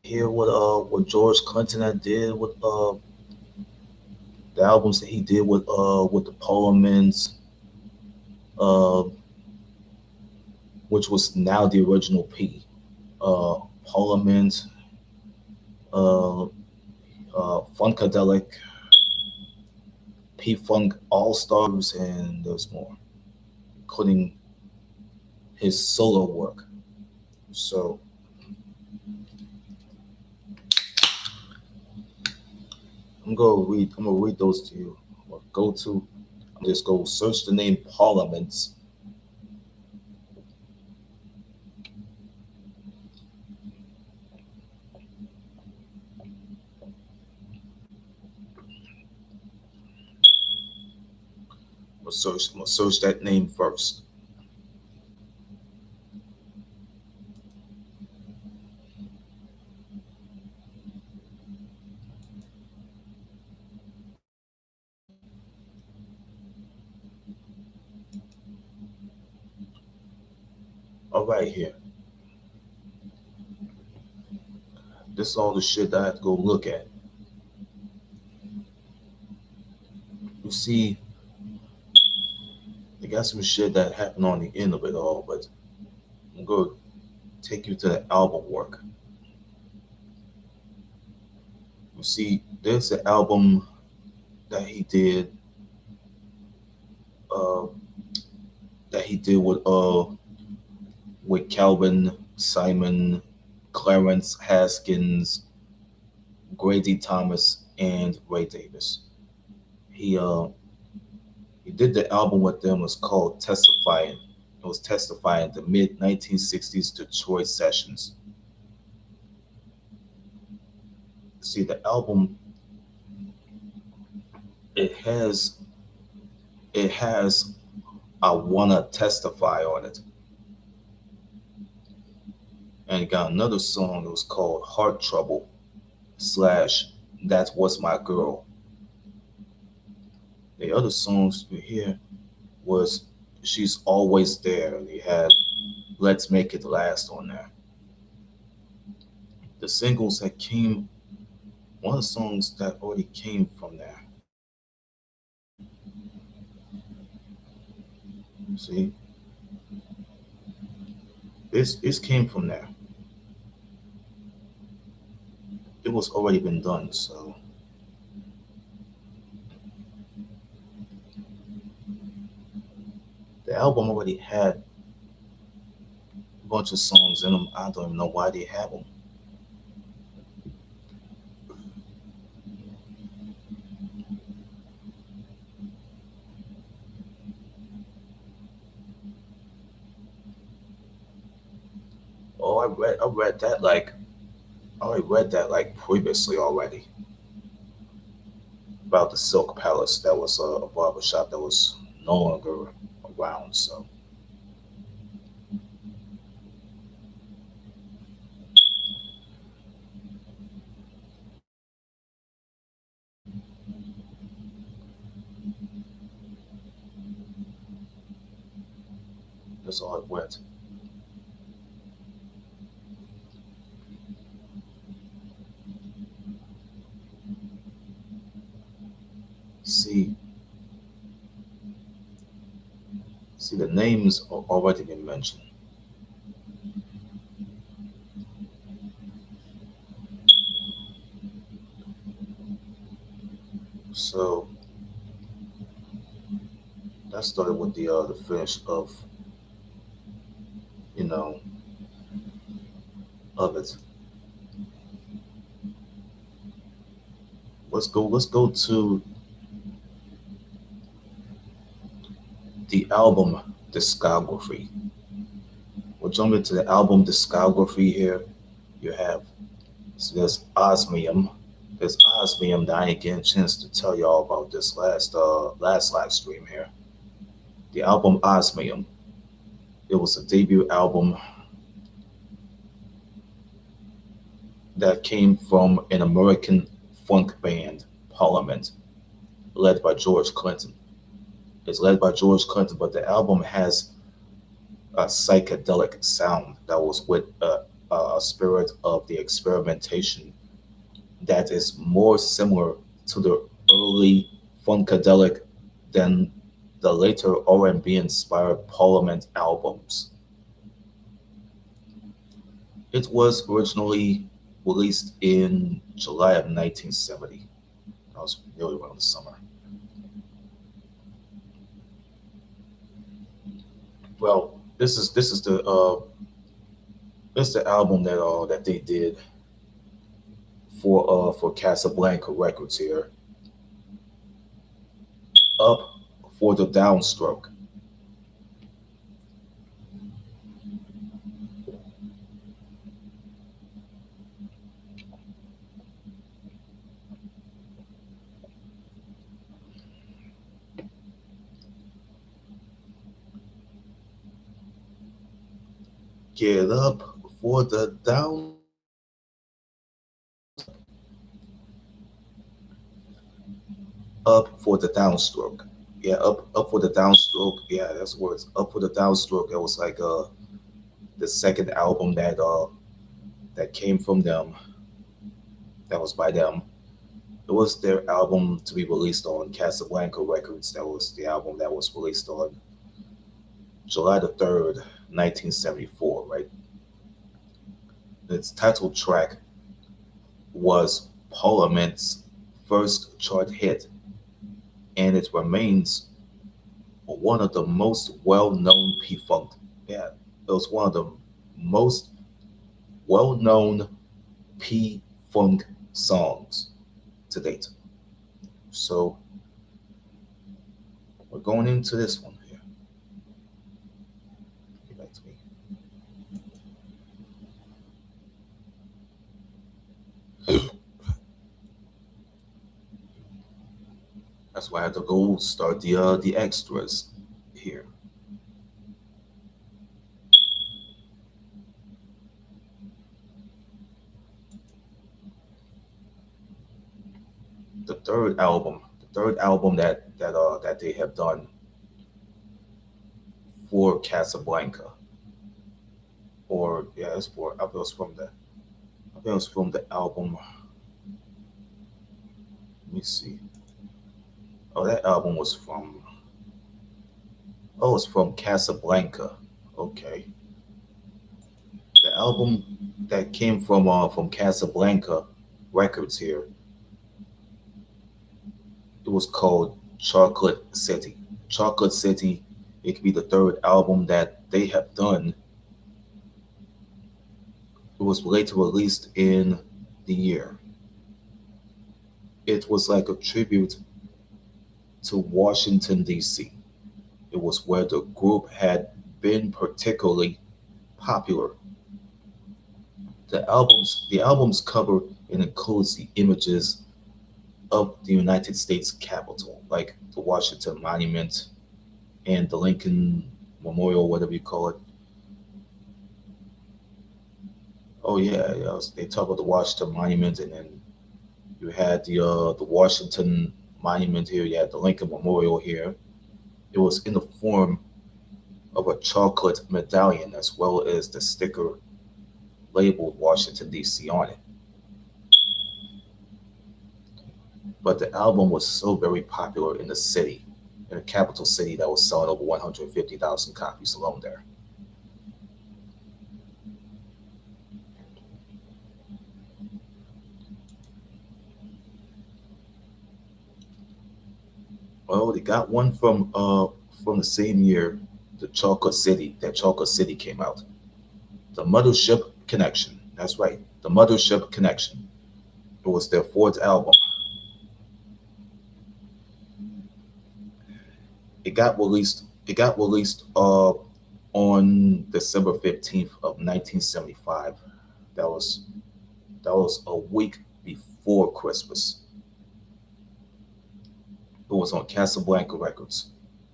hear what George Clinton had did with the albums that he did with the Parliaments, uh which was now the original P. Parliament, uh Funkadelic, P Funk All Stars, and there's more, including his solo work. So I'm gonna read those to you. I'm gonna go to I'm just go search the name Parliaments. I'm gonna search that name first. All right, here. This is all the shit that I have to go look at. You see, they got some shit that happened on the end of it all, but I'm gonna take you to the album work. You see, there's an album that he did, uh, that he did with Calvin, Simon, Clarence Haskins, Grady Thomas, and Ray Davis. He uh he did the album with them. It was called Testifying. It was Testifying, the mid 1960s Detroit sessions. See, the album, it has it has I Wanna Testify on it. And it got another song that was called Heart Trouble slash That Was My Girl. The other songs you hear was She's Always There. They had Let's Make It Last on there. The singles that came, one of the songs that already came from there. See, this came from there. It was already been done. So the album already had a bunch of songs in them. I don't even know why they have them. Oh, I already read that like previously already about the Silk Palace. That was a barbershop that was no longer around. So that's all I read. See, see, the names are already been mentioned. So that started with the finish of, you know, of it. Let's go to the album discography. We'll jump into the album discography here. You have, so there's Osmium. There's Osmium that I ain't getting a chance to tell y'all about this last live stream here. The album Osmium. It was a debut album that came from an American funk band, Parliament, led by George Clinton. It's led by George Clinton, but the album has a psychedelic sound that was with a spirit of the experimentation that is more similar to the early Funkadelic than the later R&B inspired Parliament albums. It was originally released in July of 1970. That was nearly around the summer. Well, this is the album that they did for Casablanca Records here. Up for the Downstroke. Get up for the down up for the downstroke. Yeah, up for the downstroke. Yeah, that's words. Up for the downstroke. It was like the second album that came from them. That was by them. It was their album to be released on Casablanca Records. That was the album that was released on July the 3rd, 1974, right? Its title track was Parliament's first chart hit, and it remains one of the most well-known P-Funk. Yeah, it was one of the most well-known P-Funk songs to date. So we're going into this one here. Get back to me. That's why I had to go start the extras here. The third album that they have done for Casablanca, or yeah, it's for I think it was from the album. Let me see. Oh, that album was from. Oh, it's from Casablanca. Okay, the album that came from Casablanca Records here. It was called Chocolate City. Chocolate City. It could be the third album that they have done. It was later released in the year. It was like a tribute to Washington, D.C. It was where the group had been particularly popular. The album's cover it includes the images of the United States Capitol, like the Washington Monument and the Lincoln Memorial, whatever you call it. Oh yeah, yeah. They talk about the Washington Monument, and then you had the Washington Monument here. You had the Lincoln Memorial here. It was in the form of a chocolate medallion as well as the sticker labeled Washington D.C. on it. But the album was so very popular in the city, in the capital city, that was selling over 150,000 copies alone there. Well, they got one from the same year, the Chocolate City. That Chocolate City came out. The Mothership Connection. That's right, the Mothership Connection. It was their fourth album. It got released on December 15th of 1975. That was that was a week before Christmas. It was on Casablanca Records.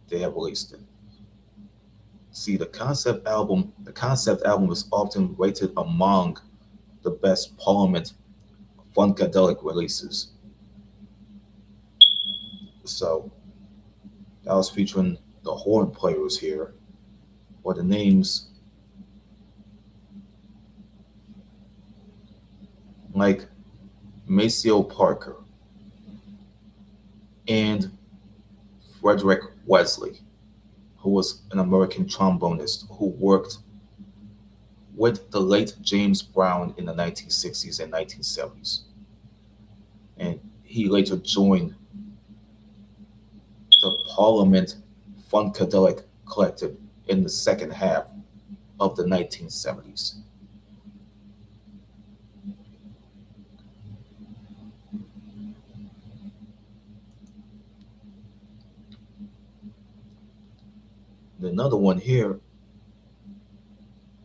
They have released it. See, the concept album is often rated among the best Parliament Funkadelic releases. So that was featuring the horn players here, or the names like Maceo Parker and Frederick Wesley, who was an American trombonist who worked with the late James Brown in the 1960s and 1970s. And he later joined the Parliament Funkadelic Collective in the second half of the 1970s. Another one here,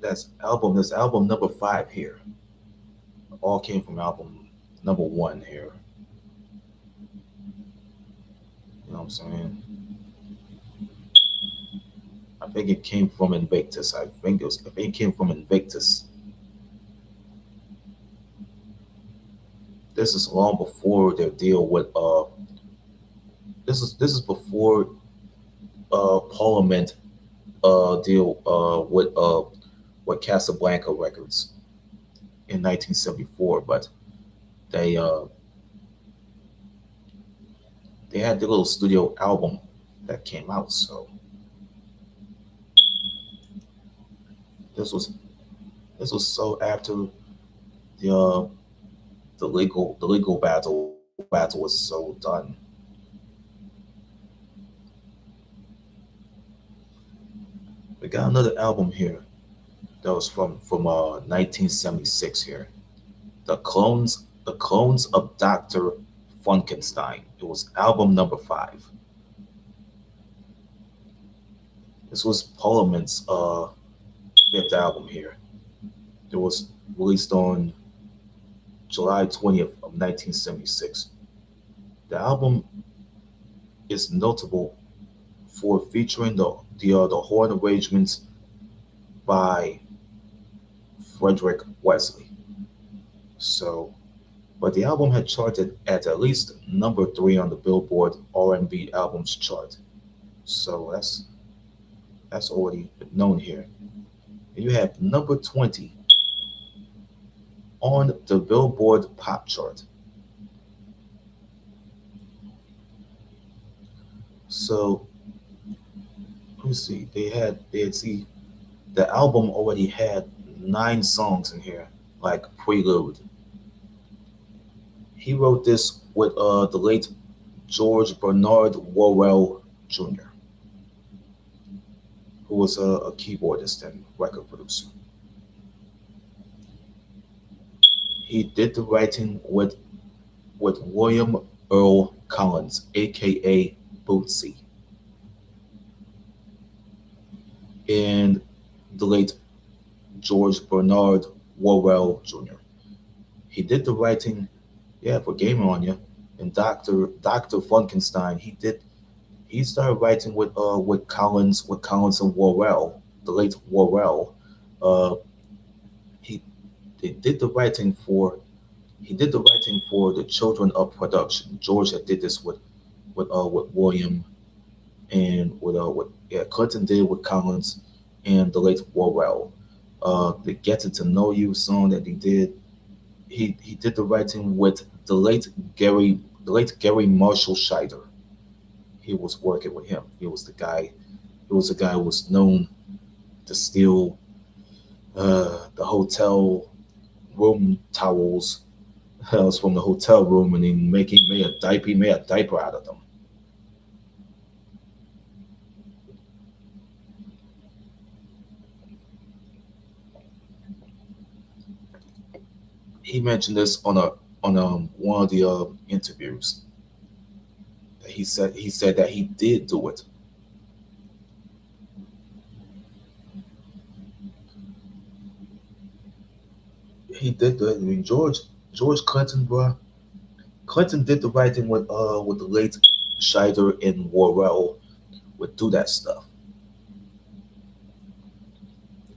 that's album number five here. All came from album number one here. You know what I'm saying? I think it came from Invictus. I think it came from Invictus. This is long before their deal with this is before Parliament deal with Casablanca Records in 1974, but they uh they had the little studio album that came out. So this was this was so after the uh, the legal battle was so done. We got another album here that was from 1976 here. The clones of Dr. Funkenstein. It was album number five. This was Parliament's fifth album here. It was released on July 20th of 1976. The album is notable for featuring the horn arrangements by Frederick Wesley. So, but the album had charted at least number three on the Billboard R&B albums chart. So that's already known here. And you have number 20 on the Billboard Pop chart. So let me see. They had see the album already had nine songs in here, like Prelude. He wrote this with the late George Bernard Worrell Jr., who was a keyboardist and record producer. He did the writing with William Earl Collins, aka Bootsy, and the late George Bernard Worrell Jr. He did the writing, yeah, for Game On Ya, and Doctor Funkenstein. He started writing with Collins and Worrell, the late Worrell. Uh, he they did the writing for he did the writing for the Children of Production. George had did this with William and with yeah, Clinton did with Collins and the late Worrell. The Getting to Know You song that he did, he did the writing with the late Gary Marshall Scheider. He was working with him. He was the guy who was known to steal the hotel room towels from the hotel room, and he made a diaper out of them. He mentioned this on one of the interviews. He said that he did do it. He did the I mean George Clinton, bro. Clinton did the writing with the late Scheider and Worrell would do that stuff.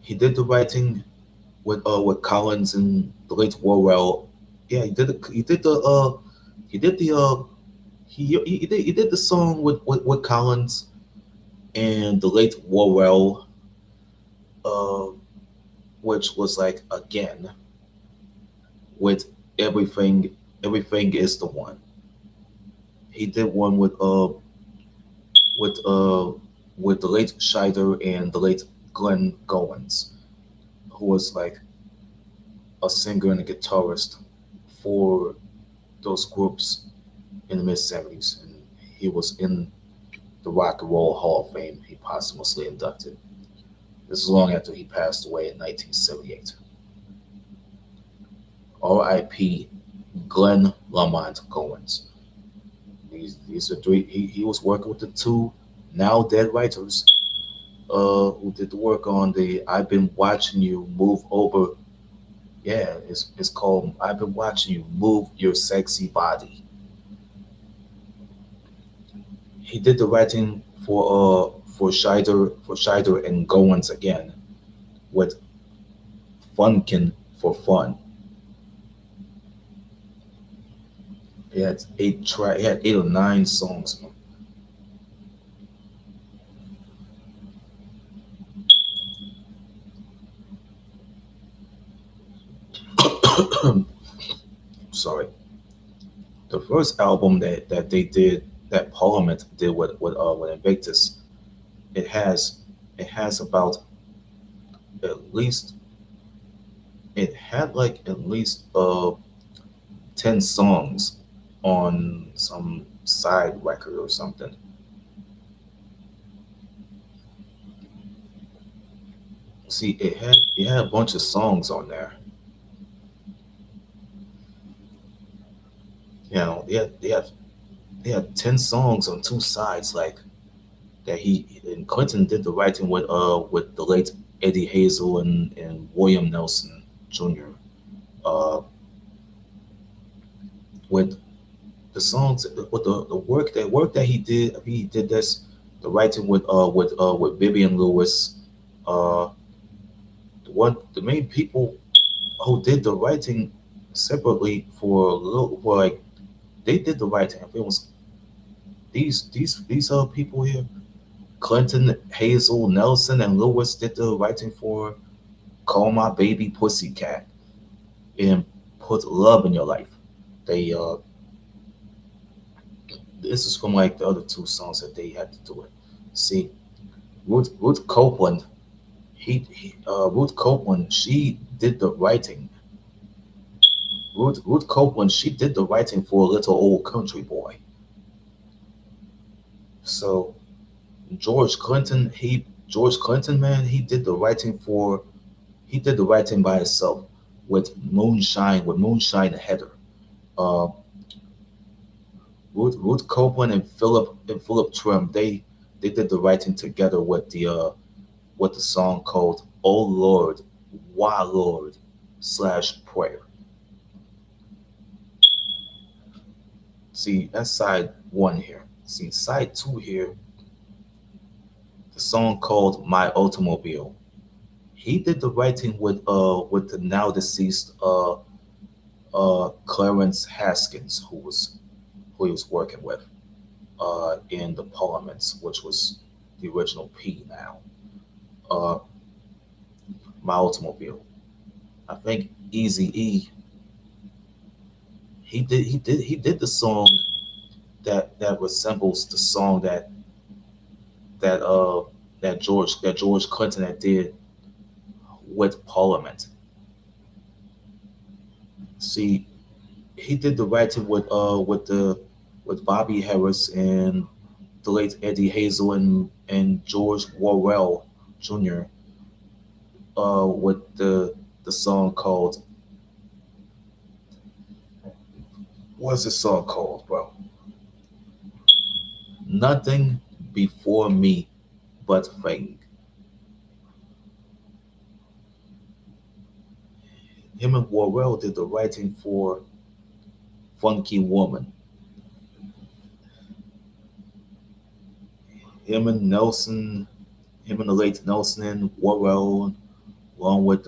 He did the writing with Collins and the late Worrell. Yeah, he did the he did the song with Collins and the late Worrell, uh, which was like again with everything, everything is the one. He did one with with the late Scheider and the late Glenn Goins, who was like a singer and a guitarist for those groups in the mid 70s, and he was in the Rock and Roll Hall of Fame. He posthumously inducted. This is long after he passed away in 1978. R.I.P. Glenn Lamont Goins. These are three. He was working with the two now dead writers who did the work on the "I've Been Watching You Move Over." Yeah, it's called "I've Been Watching You Move Your Sexy Body." He did the writing for Scheider and Goins again with "Funkin' for Fun." He had He had 8 or 9 songs. Sorry. The first album that they did, that Parliament did with Invictus, it has it has about at least it had like at least 10 songs on some side record or something. See, it had a bunch of songs on there. You know, they had 10 songs on 2 sides, like that he and Clinton did the writing with the late Eddie Hazel and William Nelson Jr. Uh, with the songs, with the work that he did this, the writing with Vivian Lewis. The main people who did the writing separately for a little for like they did the writing. I think it was these people here. Clinton, Hazel, Nelson, and Lewis did the writing for "Call My Baby Pussycat" and "Put Love in Your Life." They This is from like the other 2 songs that they had to do it. See, Ruth Copeland, Ruth Copeland, she did the writing. Ruth Copeland, she did the writing for "Little Old Country Boy." So George Clinton, man, he did the writing by himself with Moonshine Heather. Uh, Ruth Copeland and Philip Trim, they did the writing together with the song called "Oh Lord, Why Lord" slash prayer. See, that's side 1 here. See, side 2 here, the song called "My Automobile." He did the writing with the now deceased Clarence Haskins, who he was working with in the Parliaments, which was the original P now. Uh, "My Automobile." I think Easy E, he did the song that resembles the song that uh that George Clinton had did with Parliament. See, he did the writing with Bobby Harris and the late Eddie Hazel and George Worrell Jr. With the song called, what's the song called, bro? "Nothing Before Me But Fame." Him and Worrell did the writing for "Funky Woman." Him and Nelson, him and the late Nelson and Worrell, along with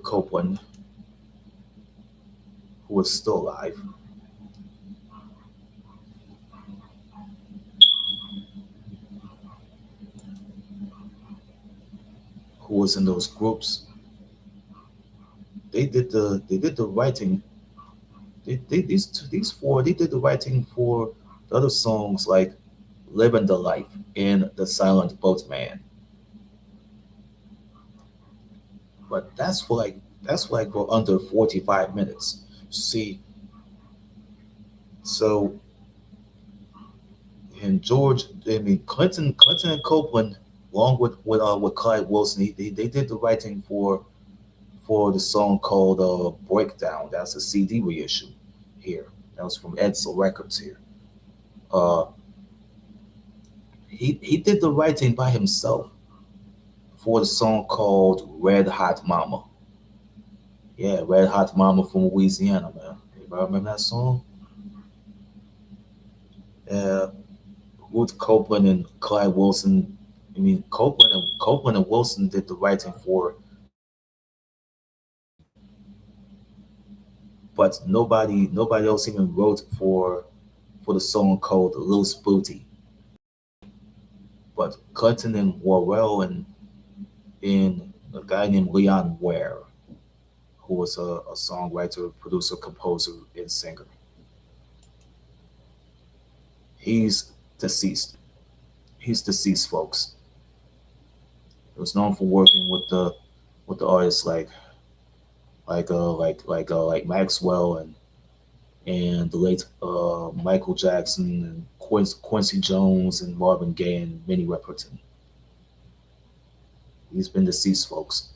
Copeland, who was still alive, who was in those groups. they did the writing. These four they did the writing for the other songs like "Living the Life" and "The Silent Boatman." But that's for under 45 minutes. See, so and George, I mean Clinton and Copeland, along with Clyde Wilson, they did the writing for the song called "Breakdown." That's a CD reissue here. That was from Edsel Records here. Uh, he did the writing by himself for the song called "Red Hot Mama." Yeah, "Red Hot Mama" from Louisiana, man. Anybody remember that song? Uh, Ruth Copeland and Clyde Wilson. I mean, Copeland and Wilson did the writing but nobody else even wrote for the song called "Loose Booty." But Clinton and Worrell and a guy named Leon Ware, who was a songwriter, producer, composer, and singer. He's deceased. He's deceased, folks. He was known for working with the artists like Maxwell and the late Michael Jackson and Quincy Jones and Marvin Gaye and Minnie Riperton. He's been deceased, folks.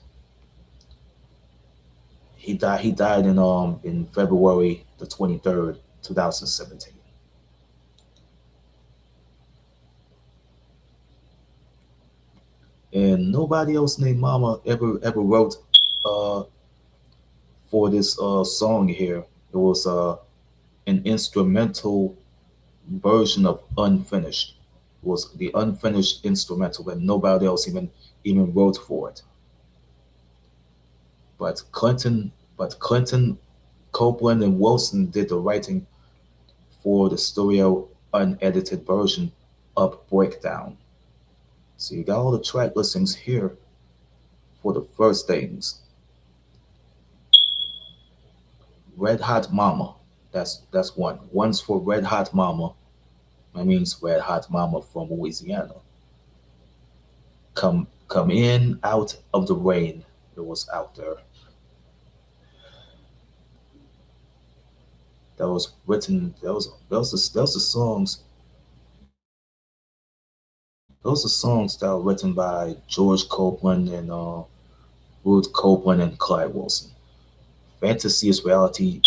He died in February the 23rd, 2017. And nobody else named Mama ever wrote uh for this song here. It was an instrumental version of Unfinished. It was the unfinished instrumental, and nobody else even wrote for it. But Clinton, Copeland, and Wilson did the writing for the studio unedited version of Breakdown. So you got all the track listings here for the first things. Red Hot Mama. That's one. One's for Red Hot Mama. That means Red Hot Mama from Louisiana. Come in out of the rain. It was out there. That was written. Those the songs. Those are songs that were written by George Copeland and Ruth Copeland and Clyde Wilson. Fantasy is Reality,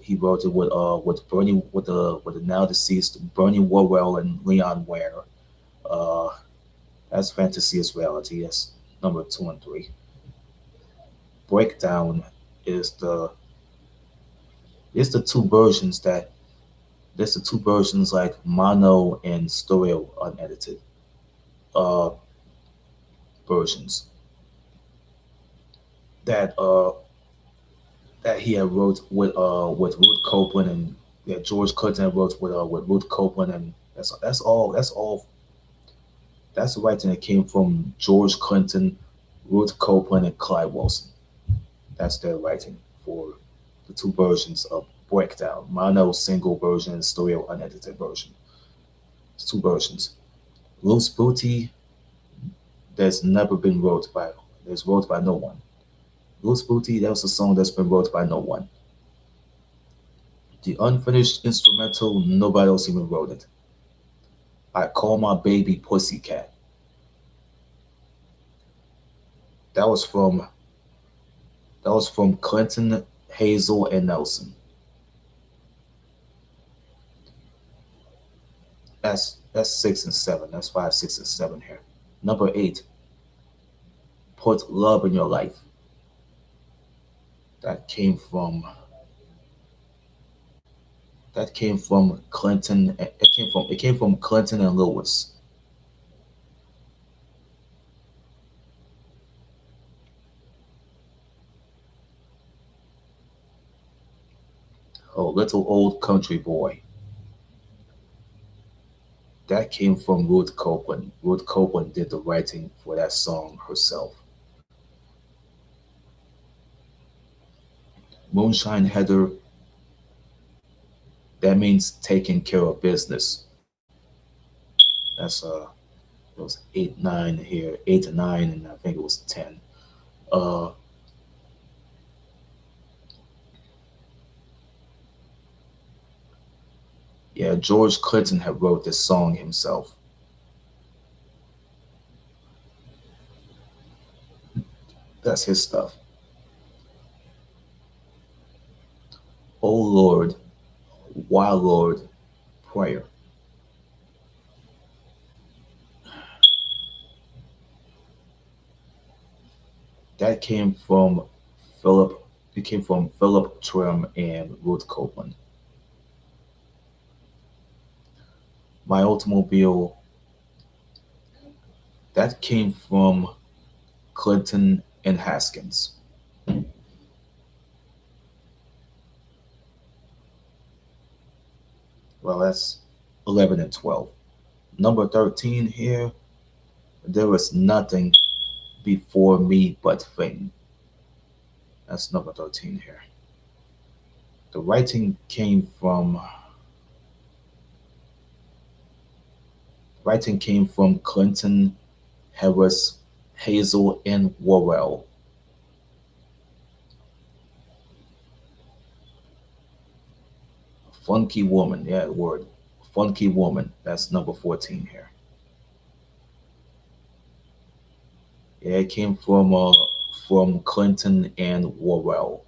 he wrote it with Bernie with the now deceased Bernie Worrell and Leon Ware. Uh, that's Fantasy is Reality. That's number two and three. Breakdown is the two versions that there's the two versions like mono and stereo unedited uh versions that that he had wrote with Ruth Copeland and that George Clinton wrote with Ruth Copeland, and that's all that's the writing that came from George Clinton, Ruth Copeland, and Clyde Wilson. That's their writing for the two versions of Breakdown, mono single version and stereo unedited version. It's two versions. Loose Booty, that's never been wrote by there's wrote by no one. Loose Booty, that was a song that's been wrote by no one. The unfinished instrumental, nobody else even wrote it. I Call My Baby Pussycat. That was from Clinton, Hazel, and Nelson. That's six and seven. That's five, six, and seven here. Number eight, Put Love in Your Life. That came from Clinton. It came from Clinton and Lewis. Oh, Little Old Country Boy. That came from Ruth Copeland. Ruth Copeland did the writing for that song herself. Moonshine Heather, that means taking care of business. That's it was 8, 9 here, 8 to 9, and I think it was 10. Uh, yeah, George Clinton had wrote this song himself. That's his stuff. Oh Lord, why Lord, prayer. That came from Philip. It came from Philip Trim and Ruth Copeland. My automobile. That came from Clinton and Haskins. Well, that's 11 and 12. Number 13 here. There was nothing before me but fame. That's number 13 here. The writing came from Clinton, Harris, Hazel, and Worrell. Funky woman, yeah, the word. Funky woman. That's number 14 here. Yeah, it came from Clinton and Worrell.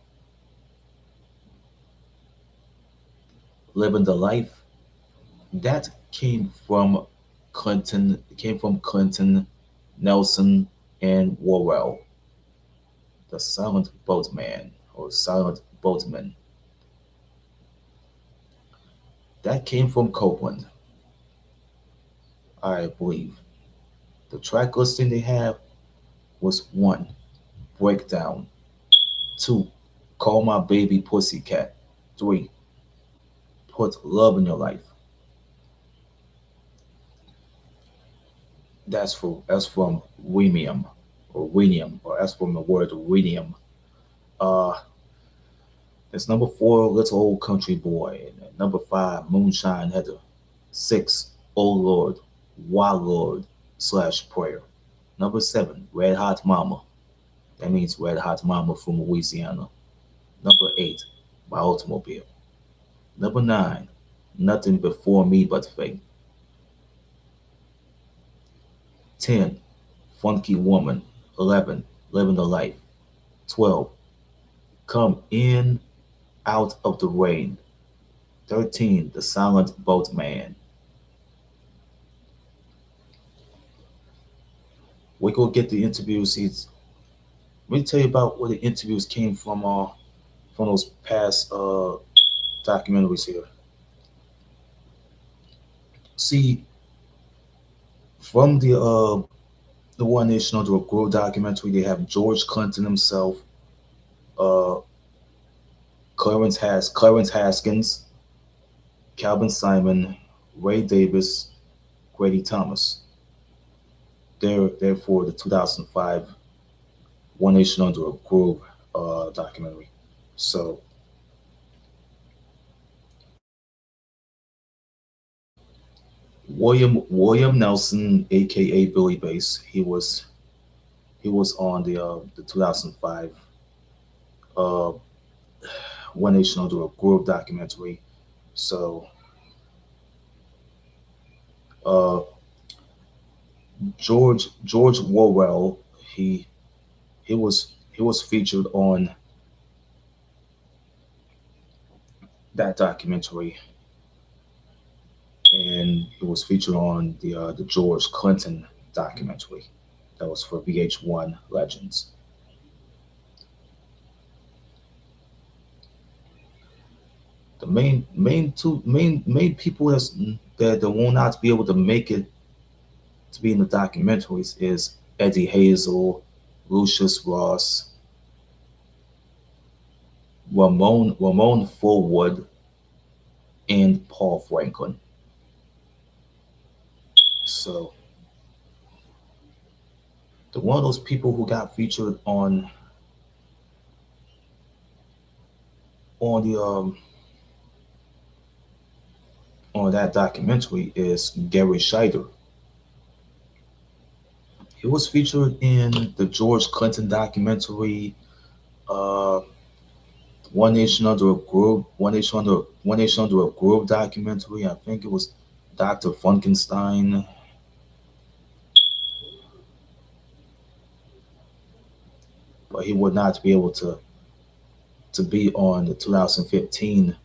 Living the life. That came from Clinton, Nelson, and Worrell. The silent boatman or silent boatman. That came from Copeland, I believe. The track listing they have was one, breakdown. Two, call my baby pussycat. Three, put love in your life. That's from Remium or Renium, or that's from the word Renium. Uh that's number four, Little Old Country Boy. And number five, Moonshine Heather. Six, Oh Lord, Why Lord slash prayer. Number seven, Red Hot Mama. That means Red Hot Mama from Louisiana. Number eight, My Automobile. Number nine, Nothing Before Me But Faith. 10, Funky Woman. 11, Living the Life. 12, Come In Out of the Rain. 13, The Silent Boatman. We go get the interviews. Let me tell you about where the interviews came from those past documentaries here. See, from the One Nation Under a Grove documentary, they have George Clinton himself, uh, Clarence Haskins, Calvin Simon, Ray Davis, Grady Thomas. They're for the 2005 One Nation Under a Grove documentary. So William Nelson, aka Billy Bass, he was on the 2005 uh, One Nation Under a Grove documentary. So uh, George Worrell, he he was featured on that documentary, and he was featured on the George Clinton documentary that was for VH1 Legends. The main people that will not be able to make it to be in the documentaries is Eddie Hazel, Lucius Ross, Ramon Fullwood, and Paul Franklin. So the one of those people who got featured on on the on that documentary is Gary Scheider. He was featured in the George Clinton documentary, uh, One Nation Under a Groove, One Nation Under a Groove documentary. I think it was Dr. Funkenstein, but he would not be able to be on the 2015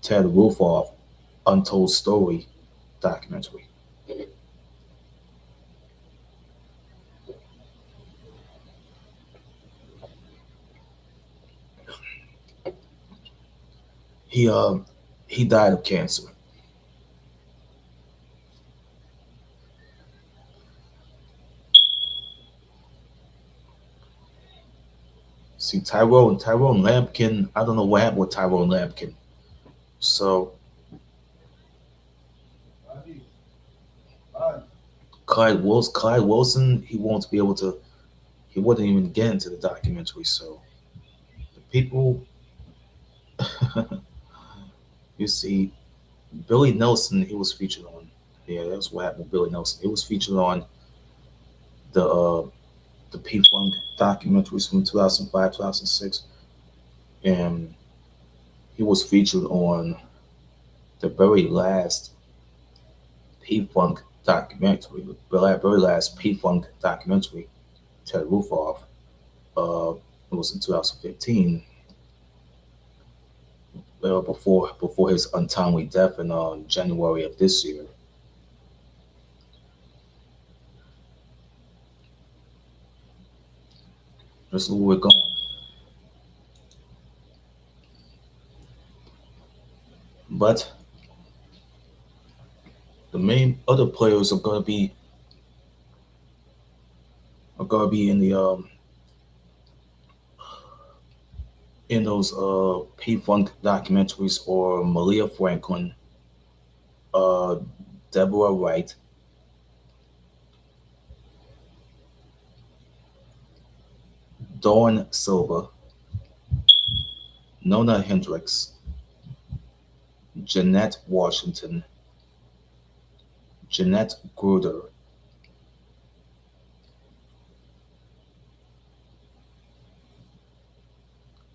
Ted Rufoff Untold Story documentary. He he died of cancer. See, Tyrone Lampkin. I don't know what happened with Tyrone Lampkin. So Clyde Wilson, he won't be able to. He wouldn't even get into the documentary. So the people, you see, Billy Nelson, he was featured on. Yeah, that's what happened with Billy Nelson. He was featured on the uh, the P Funk documentaries from 2005, 2006, and he was featured on the very last P Funk documentary, the very last P Funk documentary, Ted Rufoff. It was in 2015, before his untimely death in January of this year. That's where we're going. But the main other players are gonna be in those P Funk documentaries, or Malia Franklin, uh, Deborah Wright, Dawn Silva, Nona Hendricks, Jeanette Washington, Jeanette Gruder,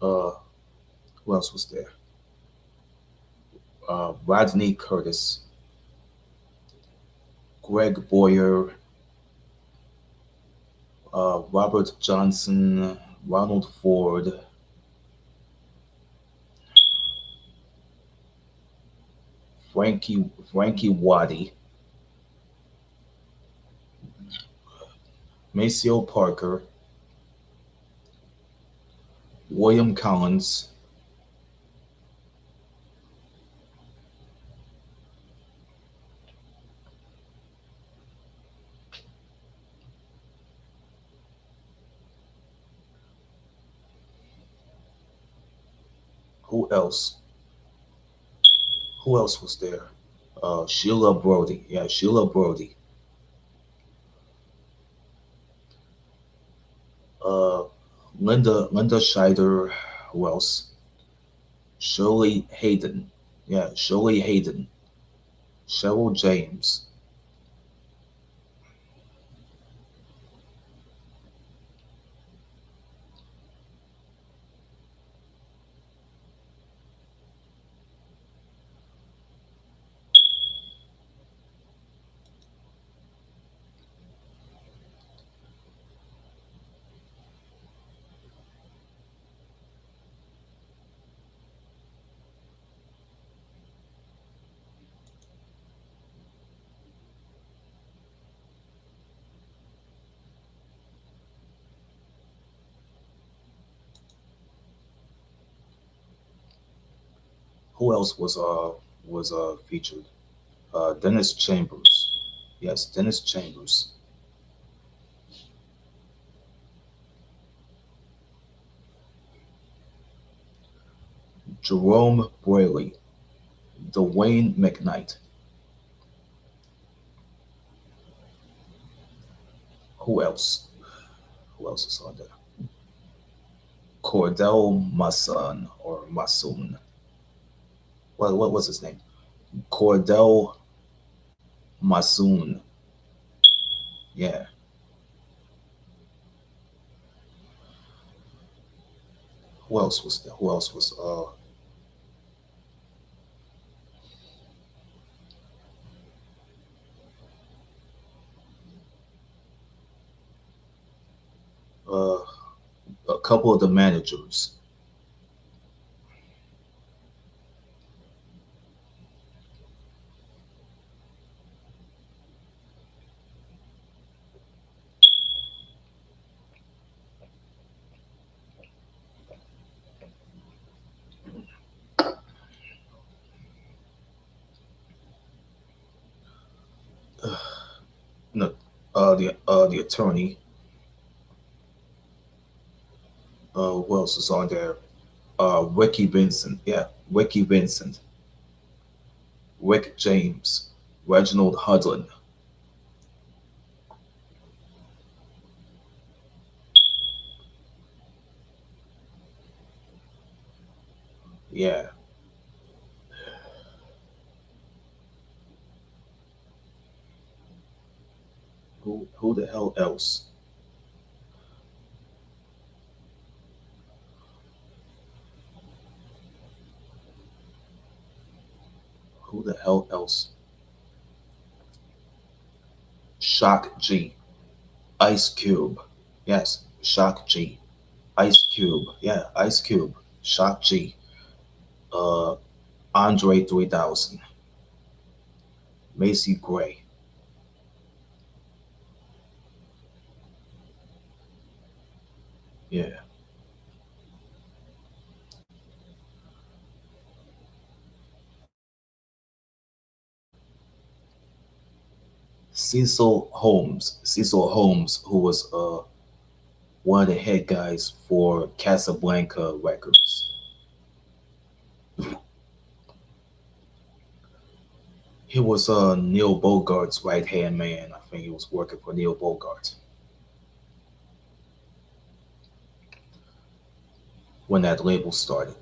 uh, who else was there? Rodney Curtis, Greg Boyer, Robert Johnson, Ronald Ford, Frankie Waddy, Maceo Parker, William Collins. Who else? Who else was there? Sheila Brody. Yeah, Sheila Brody. Uh, Linda Scheider. Who else? Shirley Hayden. Yeah, Shirley Hayden. Cheryl James. Who else was featured? Dennis Chambers. Yes, Dennis Chambers. Jerome Braley. Dwayne McKnight. Who else? Who else is on there? Cordell Mason or Masoon. What was his name? Cordell Masoon. Yeah. Who else was there? Who else was a couple of the managers? No, the attorney. Who else was on there? Ricky Vincent. Yeah, Ricky Vincent. Rick James. Reginald Hudlin. Yeah. Who the hell else? Who the hell else? Shock G. Ice Cube. Yes, Shock G. Ice Cube. Yeah, Ice Cube. Shock G. Uh, Andre 3000. Macy Gray. Yeah. Cecil Holmes. Cecil Holmes, who was one of the head guys for Casablanca Records. He was Neil Bogart's right hand man. I think he was working for Neil Bogart when that label started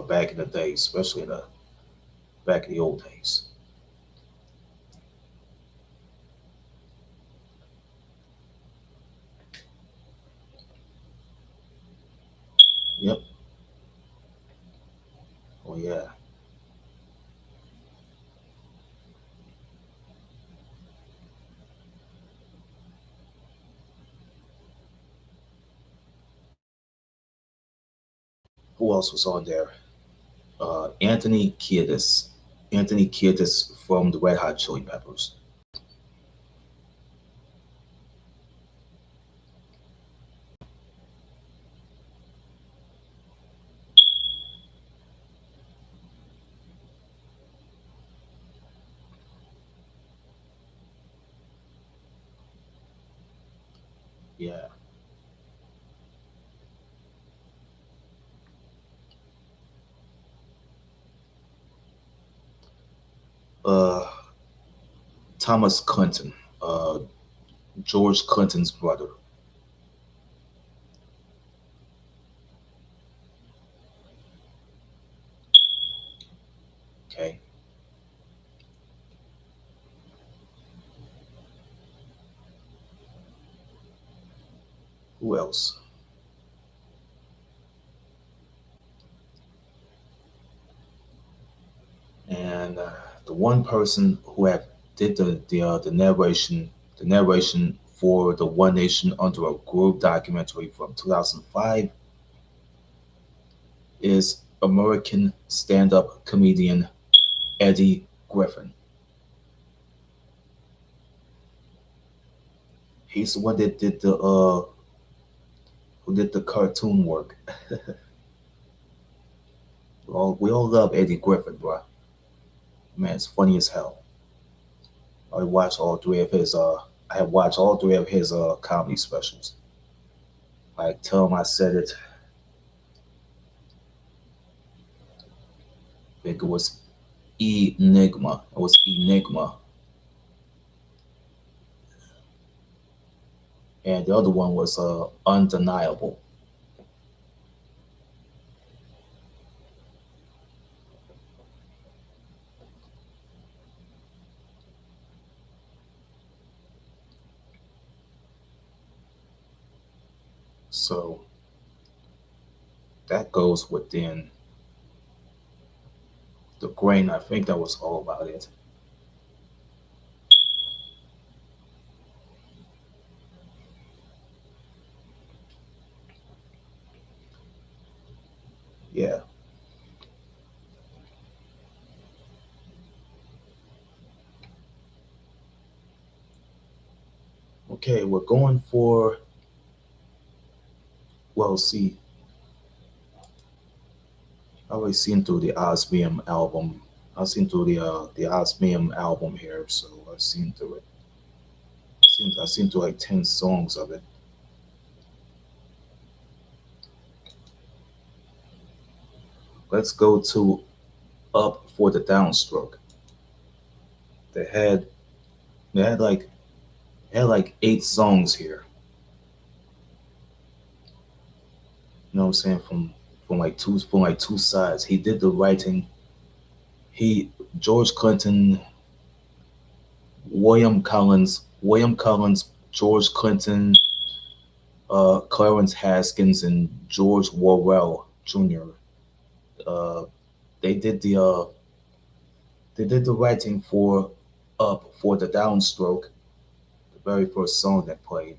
back in the day, especially in the back in the old days. Yep. Oh yeah. Who else was on there? Anthony Kiedis. Anthony Kiedis from the Red Hot Chili Peppers. Yeah. Uh, Thomas Clinton. Uh, George Clinton's brother. Okay. Who else? And the one person who had did the narration for the One Nation Under a Groove documentary from 2005 is American stand-up comedian Eddie Griffin. He's the one that did the who did the cartoon work. We all love Eddie Griffin, bro. Man, it's funny as hell. I watch all three of his I have watched all three of his comedy specials. Like tell him I said it. I think it was Enigma. It was Enigma. and the other one was Undeniable. So that goes within the grain. I think that was all about it. Yeah. Okay, we're going for, well, see, I always seen through the Osmium album. I've seen through the Osmium album here, so I've seen through it. I've seen through like 10 songs of it. Let's go to Up for the Downstroke. They had they had like 8 songs here. You know what I'm saying? From like two sides. He did the writing. He George Clinton, William Collins, George Clinton, Clarence Haskins, and George Worrell Jr. Uh, they did the writing for Up for the Downstroke, the very first song that played.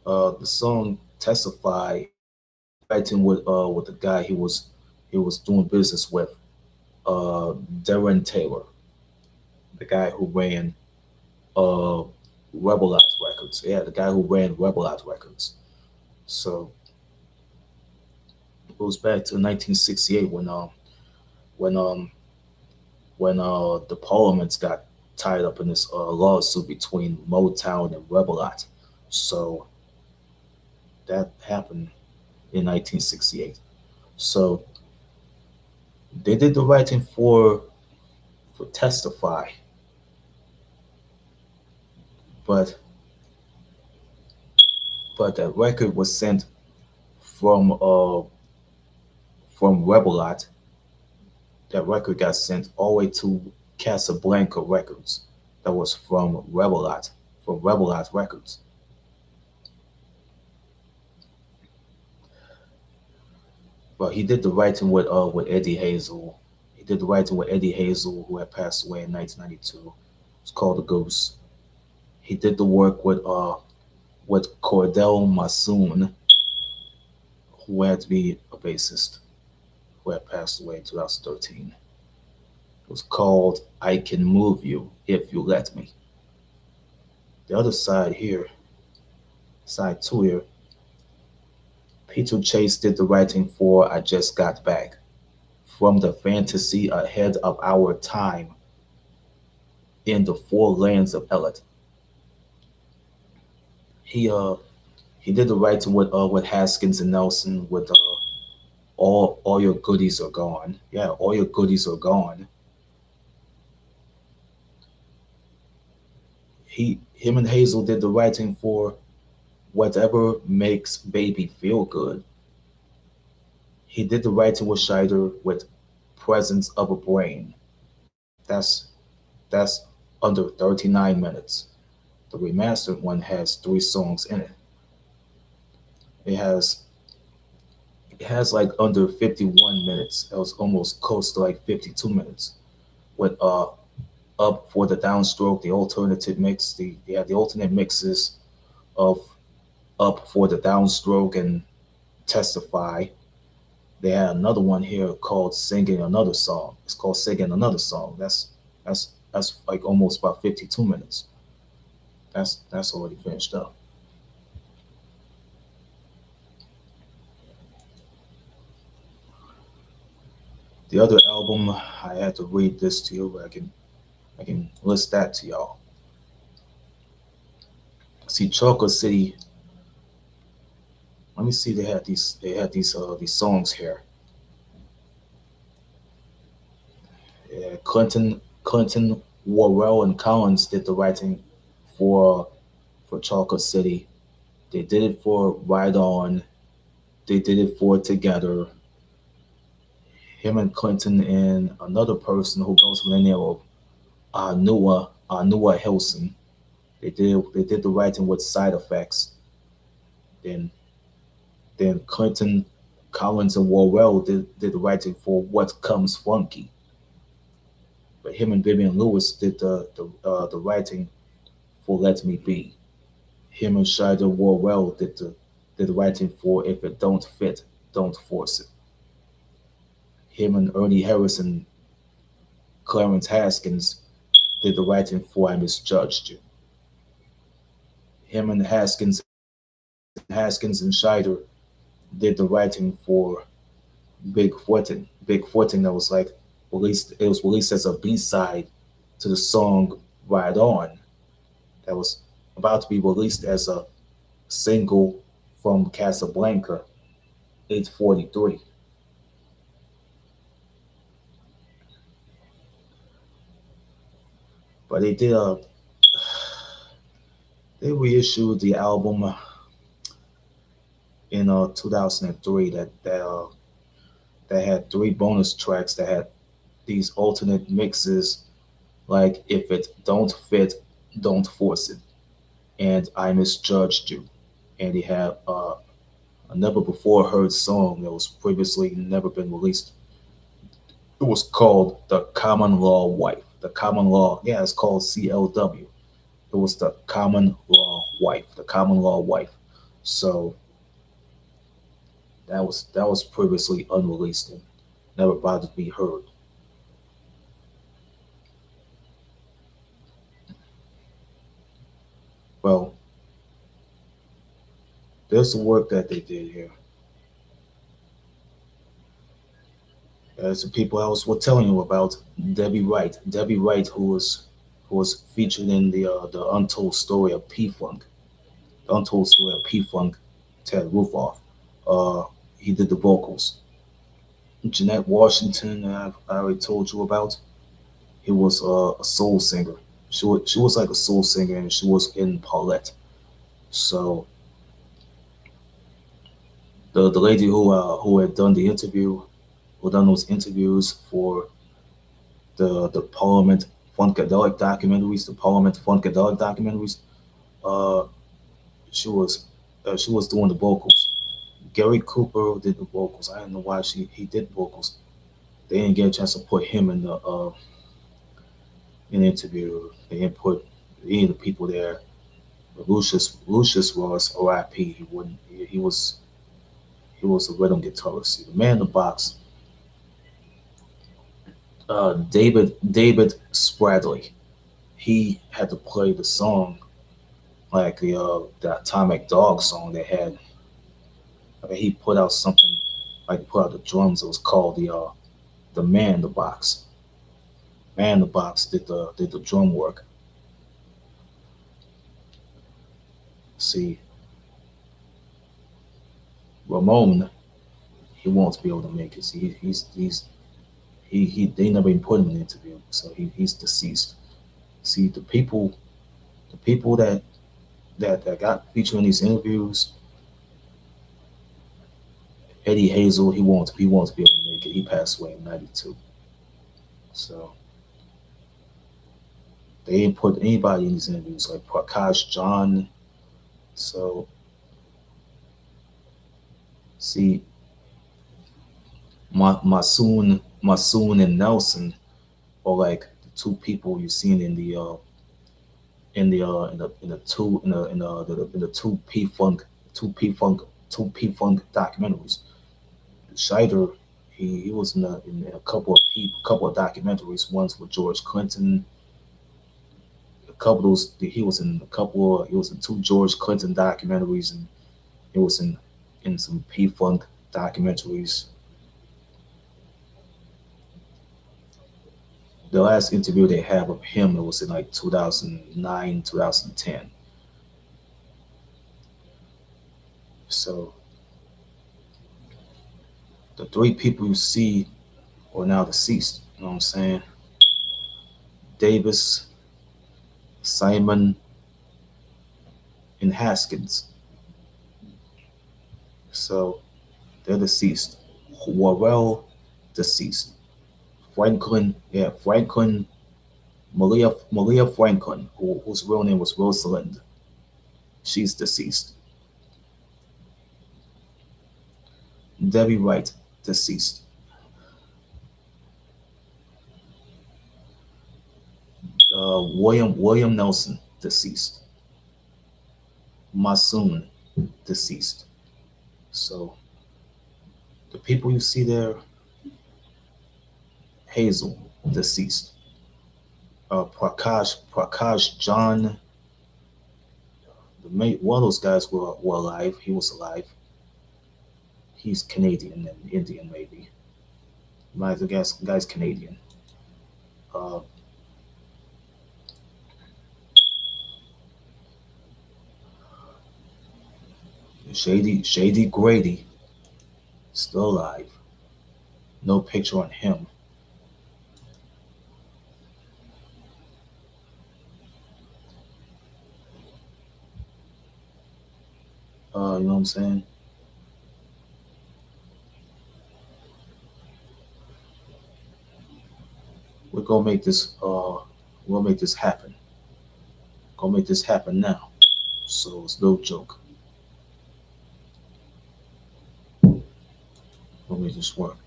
The song Testify, writing with the guy he was doing business with, uh, Darren Taylor, the guy who ran uh, Rebel Out Records. Yeah, the guy who ran Rebel Out Records. So it goes back to 1968 when the Parliaments got tied up in this lawsuit between Motown and Rebel Out. So that happened in 1968. So they did the writing for Testify, but that record was sent from uh from Rebel Out. That record got sent all the way to Casablanca Records. That was from Rebel Out Records. But he did the writing with Eddie Hazel. He did the writing with Eddie Hazel, who had passed away in 1992. It's called The Goose. He did the work with Cordell Massoon, who had to be a bassist, who had passed away in 2013. It was called I Can Move You If You Let Me. The other side here, side two here, Peter Chase did the writing for I Just Got Back. From the fantasy ahead of our time in the four lands of Ellet. He he did the writing with Haskins and Nelson with all your goodies are gone. Yeah, all your goodies are gone. Him and Hazel did the writing for whatever makes baby feel good. He did the writing with Scheider with Presence of a Brain. That's that's under 39 minutes. The remastered one has 3 songs in it. It has it has like under 51 minutes. It was almost close to like 52 minutes. With Up for the Downstroke, the alternative mix, they had the alternate mixes of Up for the Downstroke and Testify. They had another one here called Singing Another Song. It's called Singing Another Song. That's like almost about 52 minutes. That's already finished up. The other album, I had to read this to you, but I can list that to y'all. See, Chocolate City. Let me see. They had these songs here. Yeah, Clinton Worrell and Collins did the writing for Chocolate City. They did it for Ride On. They did it for Together. Him and Clinton and another person who goes by the name of Noah Hilson. They did the writing with Side Effects. Then Clinton, Collins, and Worrell did the writing for What Comes Funky. But him and Vivian Lewis did the writing for Let Me Be. Him and Shider Worrell did the writing for If It Don't Fit, Don't Force It. Him and Ernie Harris and Clarence Haskins did the writing for I Misjudged You. Him and Haskins and Shider did the writing for Big 14. Big 14 that was like released. It was released as a B side to the song Ride On. That was about to be released as a single from Casablanca 843. But they reissued the album in 2003 that had three bonus tracks that had these alternate mixes like If It Don't Fit, Don't Force It, and I Misjudged You. And he had a never before heard song that was previously never been released. It was called The Common Law Wife. The Common Law, yeah, it's called CLW. It was The Common Law Wife. The Common Law Wife. So that was previously unreleased and never bothered to be heard. Well, there's the work that they did here. As the people I was telling you about, Debbie Wright. Debbie Wright, who was featured in the Untold Story of P Funk. The Untold Story of P Funk, Ted Roofoff. Uh, he did the vocals. Jeanette Washington, I already told you about. He was a soul singer. She was like a soul singer, and she was in Paulette. So the lady who had done the interview, who done those interviews for the Parliament Funkadelic documentaries, the Parliament Funkadelic documentaries, uh, she was she was doing the vocals. Gary Cooper did the vocals. I don't know why he did vocals. They didn't get a chance to put him in the interview. They didn't put any of the people there. But Lucius was R.I.P. He wouldn't. He was a rhythm guitarist. The man in the box. David Spradley. He had to play the song like the Atomic Dog song they had. I mean, he put out something like he put out the drums. It was called the Man in the Box. Man in the Box did the drum work. See, Ramon, he won't be able to make it. See, he they never even put him in the interview, so he's deceased. See, the people that got featured in these interviews, Eddie Hazel, he won't be able to make it. He passed away in '92. So they didn't put anybody in these interviews like Prakash John. So see, Masoon and Nelson are like the two people you've seen in the two P Funk documentaries. Scheider, he was in a couple of documentaries. Once with George Clinton. A couple of those he was in two George Clinton documentaries, and he was in some P Funk documentaries. The last interview they have of him, it was in like 2009, 2010. So the three people you see are now deceased. You know what I'm saying? Davis, Simon, and Haskins. So they're deceased. Worrell, deceased. Franklin, yeah, Franklin, Malia Franklin, whose real name was Rosalind. She's deceased. Debbie Wright, deceased. William Nelson, deceased. Masoon, deceased. So the people you see there, Hazel, deceased. Prakash John, one of those guys were alive. He was alive. He's Canadian and Indian, maybe. The guy's Canadian. Uh, Shady Grady, still alive. No picture on him. You know what I'm saying? We're gonna make this. We'll make this happen. Gonna make this happen now. So it's no joke. We'll make this work.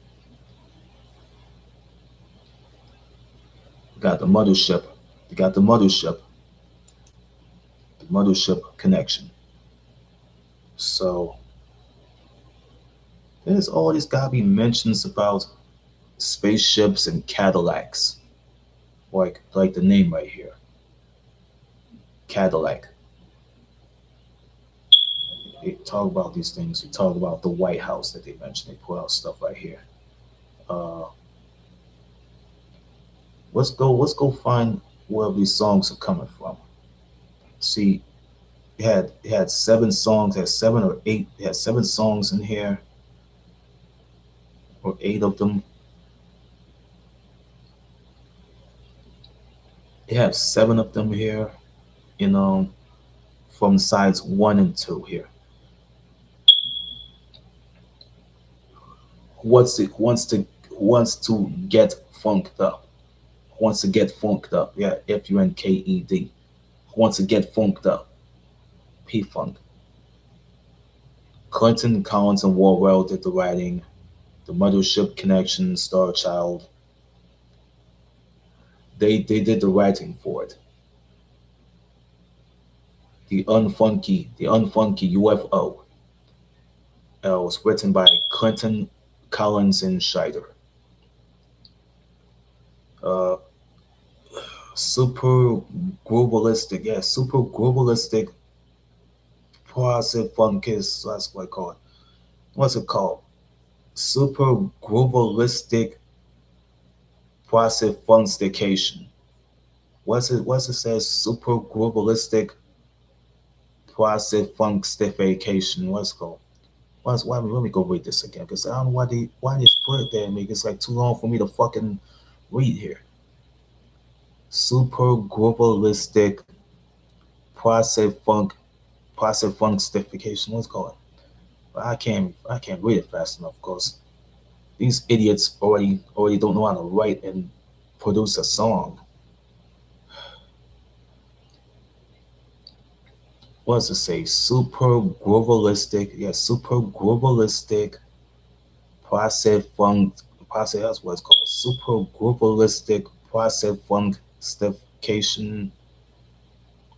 We got the mothership. We got the mothership. The mothership connection. So there's always gotta be mentions about spaceships and Cadillacs, like the name right here, Cadillac. They talk about these things. They talk about the White House that they mentioned. They put out stuff right here. Uh, let's go find where these songs are coming from. See, it had 7 songs. It had 7 or 8. It had 7 songs in here, or 8 of them. It has 7 of them here. You know, from sides 1 and 2 here. Wants to get funked up. Wants to get funked up. Yeah, Funked. Wants to get funked up. P Funk. Clinton, Collins, and Warwell did the writing. The Mothership Connection, Star Child. They did the writing for it. The Unfunky UFO. Was written by Clinton, Collins, and Scheider. Uh, super globalistic, yeah, super globalistic progressive funkist. That's what I call it. What's it called? Super globalistic progressive funkification. What's it says? Super globalistic progressive funkification. What's it called? Why? Let me go read this again because I don't know why they just put it there. And make it's like too long for me to fucking read here. Super globalistic progressive funkification. What's it called? But I can't read it fast enough because these idiots already don't know how to write and produce a song. What does it say? Super globalistic, yeah, super globalistic process funk process. That's what it's called. Super globalistic process funkification.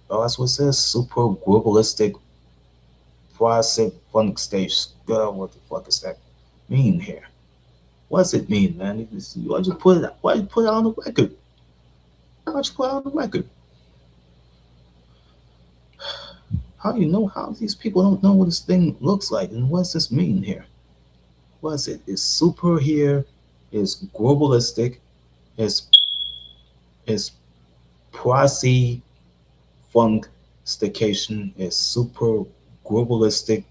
Oh, that's what it says. Super globalistic process funk stage. What the fuck does that mean here? What does it mean, man? Why'd you put it? Why'd you put it on the record? Why'd you put it on the record? How do you know how these people don't know what this thing looks like and what does this mean here? What is it? Is super here? Is globalistic? Is pricey funk station? Is super globalistic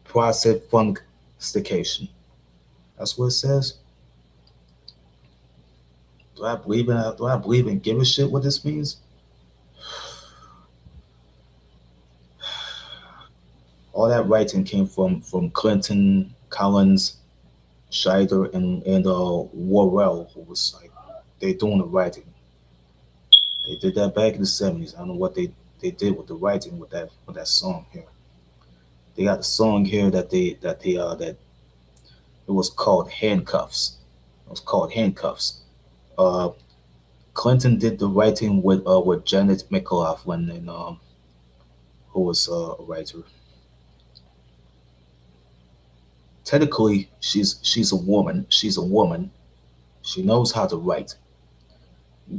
process funk station? That's what it says. Do I believe in give a shit what this means? All that writing came from Clinton, Collins, Scheider, and Worrell, who was like they doing the writing. They did that back in the '70s. I don't know what they did with the writing with that song here. They got a song here that it was called Handcuffs. It was called Handcuffs. Uh, Clinton did the writing with Janet McLaughlin and who was a writer. Technically, she's a woman. She's a woman. She knows how to write.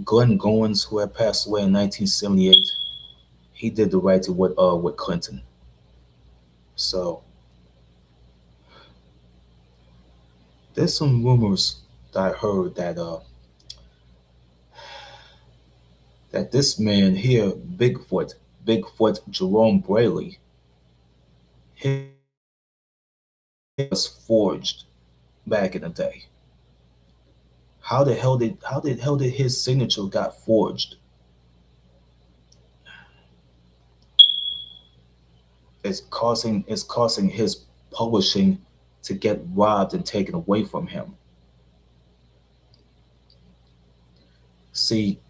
Glenn Goins, who had passed away in 1978, he did the writing with Clinton. So there's some rumors that I heard that this man here, Bigfoot Jerome Braley, his was forged back in the day. How the hell did his signature got forged? It's causing his publishing to get robbed and taken away from him. See,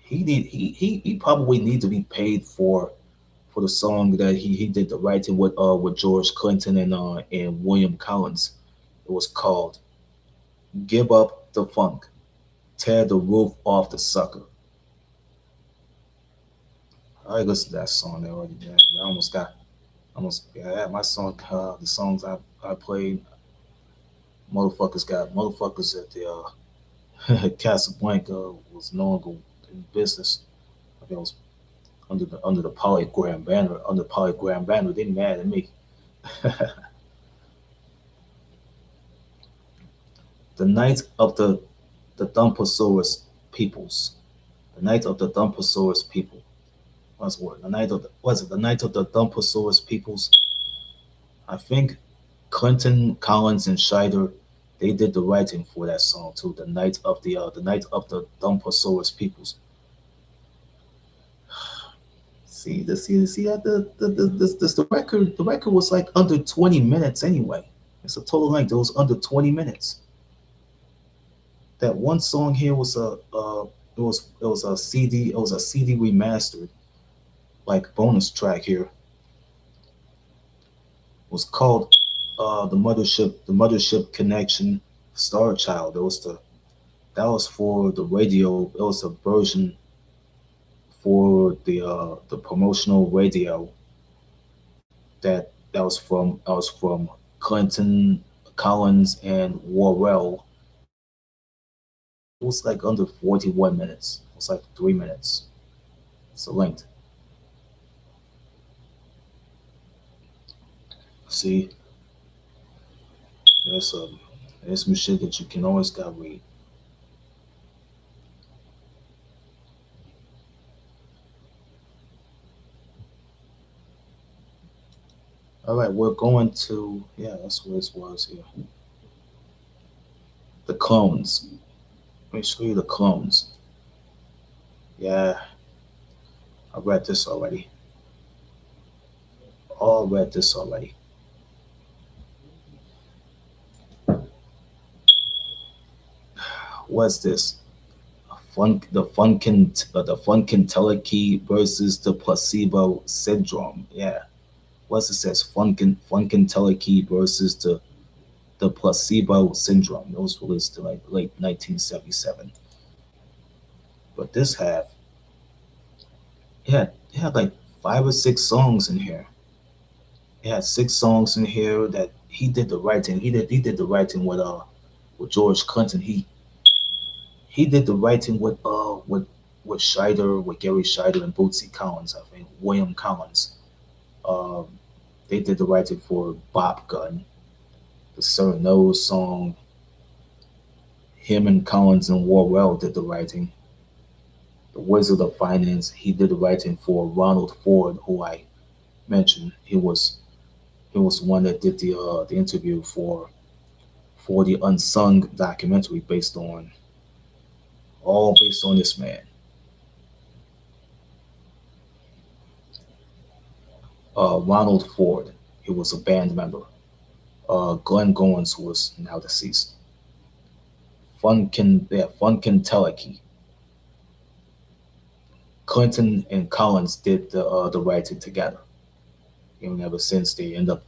he probably need to be paid for the song that he did the writing with George Clinton and William Collins. It was called "Give Up the Funk, Tear the Roof Off the Sucker." I listened to that song already. Man. I almost yeah, my song the songs I played. Motherfuckers at the Casablanca was no longer in business. I think it was under the polygram banner. Under polygram banner, they mad at me. The night of the Dumptosaurus peoples. The night of the Dumptosaurus people. What's the word? The night of the was it the night of the Dumptosaurus peoples? I think Clinton, Collins, and Scheider they did the writing for that song too. The night of the Dumptosaurus peoples. See that the record was like under 20 minutes anyway. It's a total length. It was under 20 minutes. That one song here was it was a CD. It was a CD remastered, like bonus track here. It was called the Mothership Connection Star Child. That was for the radio. It was a version for the promotional radio that was from Clinton, Collins, and Worrell. It was like under 41 minutes. It was like 3 minutes. It's the length. See, there's some shit that you can always gotta read. All right, we're going to yeah, that's what it was here. The clones. Let me show you the clones. Yeah, I read this already. All read this already. What's this? The Funkadelic versus the placebo syndrome. Yeah. What's it says? Funkadelic versus the placebo syndrome. It was released in like late 1977. But this had it had like 5 or 6 songs in here. It had 6 songs in here that he did the writing. He did the writing with George Clinton. He did the writing with Scheider, with Gary Scheider and Bootsy Collins, I think, William Collins. Um, they did the writing for Bob Gunn, the Sir No song. Him and Collins and Worrell did the writing. The Wizard of Finance, he did the writing for Ronald Ford, who I mentioned. He was one that did the interview for the unsung documentary based on all based on this man. Ronald Ford, he was a band member. Glenn Goins, who was now deceased. Funkadelic. Clinton and Collins did the writing together. And ever since they end up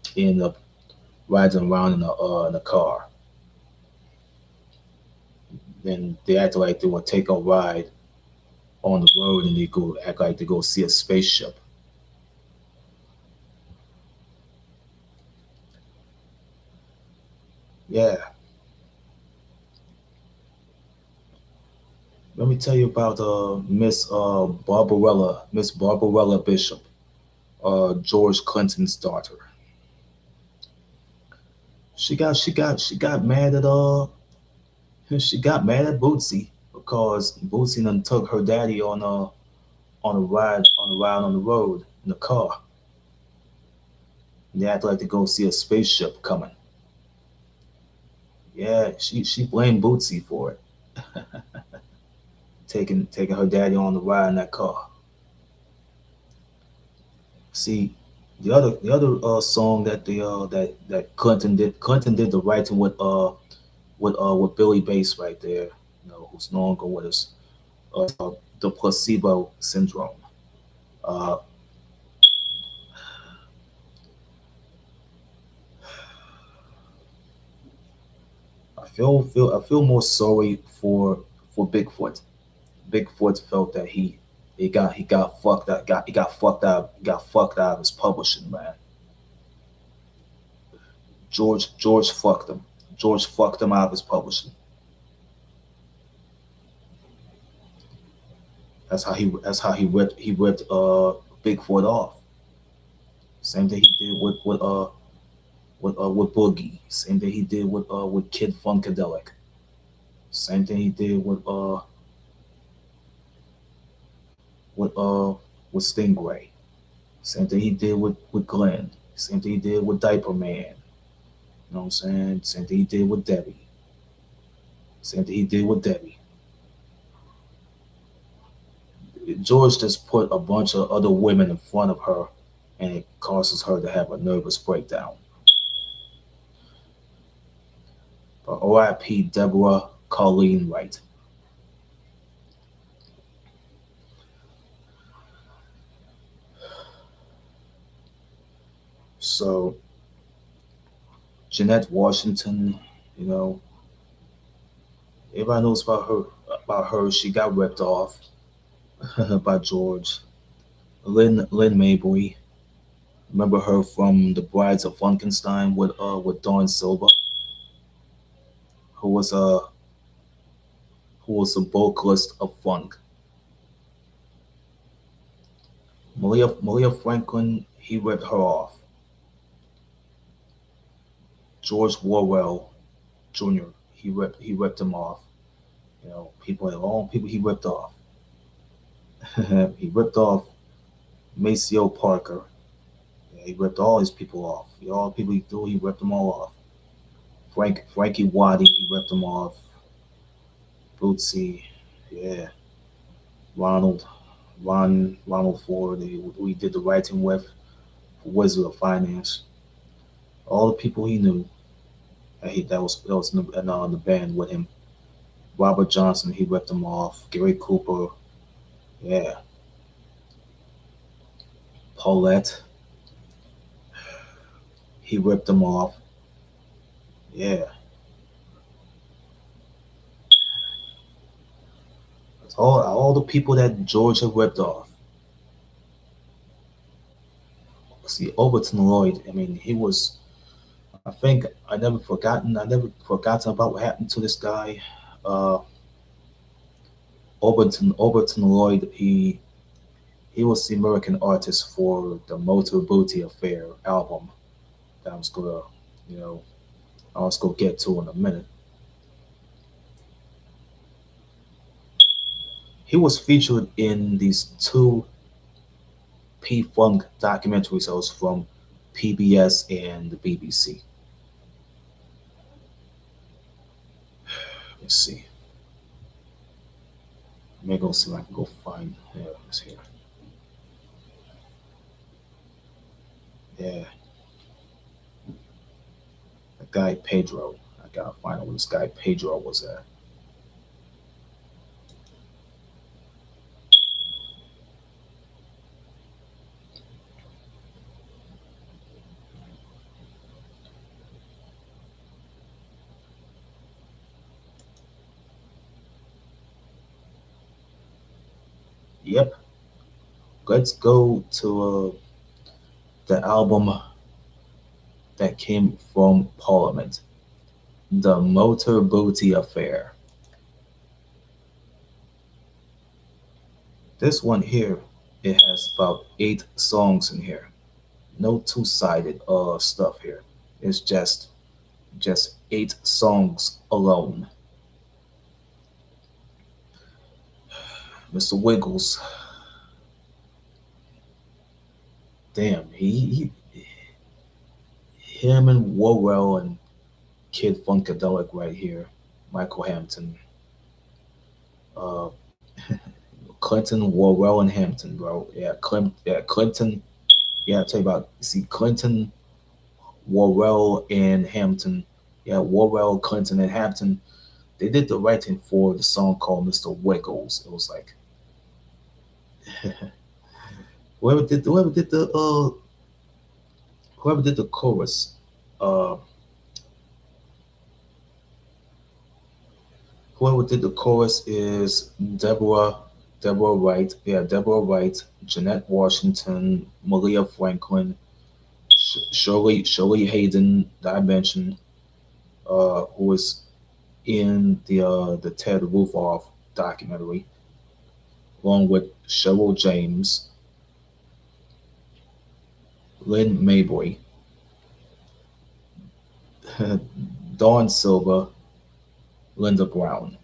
riding around in a car. Then they act like they would take a ride on the road and they go act like they go see a spaceship. Yeah, let me tell you about Miss Barbarella Bishop, George Clinton's daughter. She got mad at she got mad at Bootsy because Bootsy done took her daddy on a ride on the road in the car. And they act like to go see a spaceship coming. Yeah, she blamed Bootsy for it, taking her daddy on the ride in that car. See, the other song that Clinton did the writing with Billy Bass right there, who's no longer with us. The Placebo Syndrome. Uh, I feel more sorry for Bigfoot. Bigfoot felt that he got fucked up, he got fucked out of his publishing, man. George fucked him. George fucked him out of his publishing. That's how he ripped Bigfoot off. Same thing he did with Boogie. Same thing he did with Kid Funkadelic. Same thing he did with uh with Stingray. Same thing he did with Glenn. Same thing he did with Diaper Man. You know what I'm saying? Same thing he did with Debbie. Same thing he did with Debbie. George just put a bunch of other women in front of her, and it causes her to have a nervous breakdown. But R.I.P. Deborah Colleen Wright. So Jeanette Washington, you know, everybody knows about her. About her, she got ripped off by George. Lynn Mabry, remember her from The Brides of Funkenstein with Dawn Silva, who was a vocalist of funk. Malia Franklin, he ripped her off. George Worrell Jr. He ripped him off. All people he ripped off. He ripped off Maceo Parker. Yeah, he ripped all these people off. All the people he threw, he ripped them all off. Frankie Waddy, he ripped them off. Bootsy, yeah. Ronald, Ronald Ford, we did the writing with for Wizard of Finance. All the people he knew, that was in the band with him. Robert Johnson, he ripped them off. Gary Cooper, yeah. Paulette, he ripped them off. Yeah. All the people that George had ripped off. See, Overton Lloyd, I mean, he was. I think I never forgotten about what happened to this guy. Uh, Overton Lloyd, he was the American artist for the Motor Booty Affair album that you know, I was gonna get to in a minute. He was featured in these two P Funk documentary shows from PBS and the BBC. Let's see. Let me go see if I can go find. Yeah, it's here. Yeah, the guy Pedro. I gotta find out where this guy Pedro was at. Yep. Let's go to the album that came from Parliament, The Motor Booty Affair. This one here, it has about 8 songs in here. No two-sided stuff here. It's just 8 songs alone. Mr. Wiggles, damn, him and Worrell and Kid Funkadelic right here. Michael Hampton, uh, Clinton, Worrell, and Hampton, bro. Yeah, Clinton. Yeah, I'll tell you about. See, Clinton, Worrell, and Hampton. Yeah, Worrell, Clinton, and Hampton. They did the writing for the song called "Mr. Wiggles." It was like whoever did the whoever did the chorus. Uh, whoever did the chorus is Deborah Wright. Yeah, Deborah Wright, Jeanette Washington, Malia Franklin, Shirley Hayden that I mentioned, who was in the Ted Roofoff documentary, along with Cheryl James, Lynn Mabry, Dawn Silver, Linda Brown.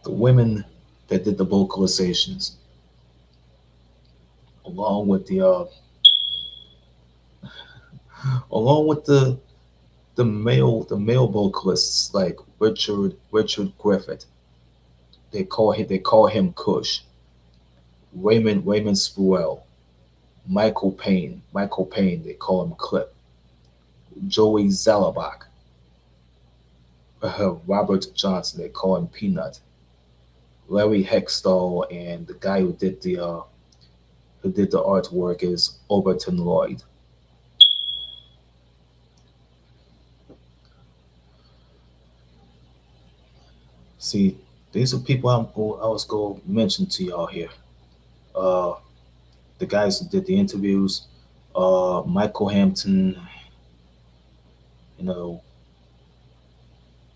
The women that did the vocalizations, along with along with the male vocalists like Richard Griffith. They call him Kush. Raymond Spruell, Michael Payne. They call him Clip. Joey Zalabach, Robert Johnson. They call him Peanut. Larry Hextall, and the guy who did the artwork is Overton Lloyd. See, these are people I was going to mention to y'all here. Uh, the guys who did the interviews, Michael Hampton, you know,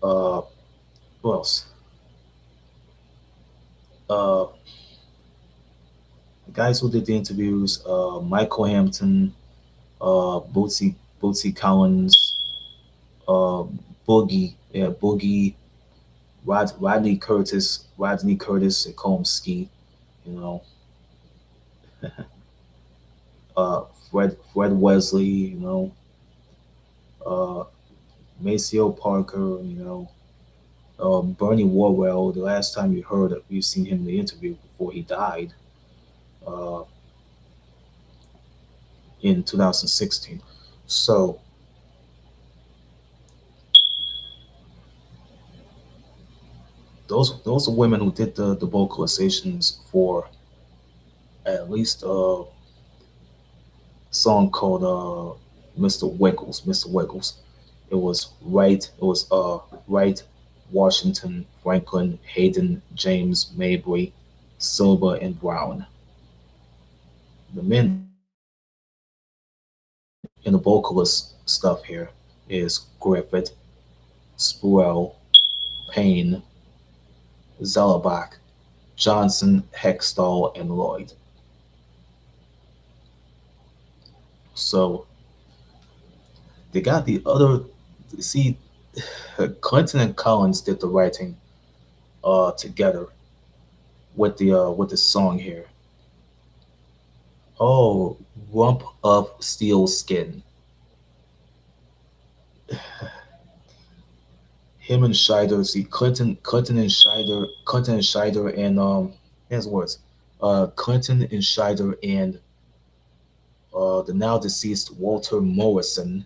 uh, who else? Uh, the guys who did the interviews, Michael Hampton, Bootsy Collins, uh, Boogie, Rodney Curtis, they call him Ski, you know, Fred Wesley, uh, Maceo Parker, Bernie Worrell. The last time you seen him in the interview before he died, uh, in 2016. So those are women who did the vocalizations for at least a song called Mr. Wiggles. Mr. Wiggles. It was Wright, Washington, Franklin, Hayden, James, Mabry, Silver, and Brown. The men in the vocalist stuff here is Griffith, Spruell, Payne, Zellabach, Johnson, Hextall, and Lloyd. So they got the other. See, Clinton and Collins did the writing together with the song here. Oh, rump of steel skin. him and Scheider. See Clinton and Scheider, and here's words. Clinton and Scheider and the now deceased Walter Morrison.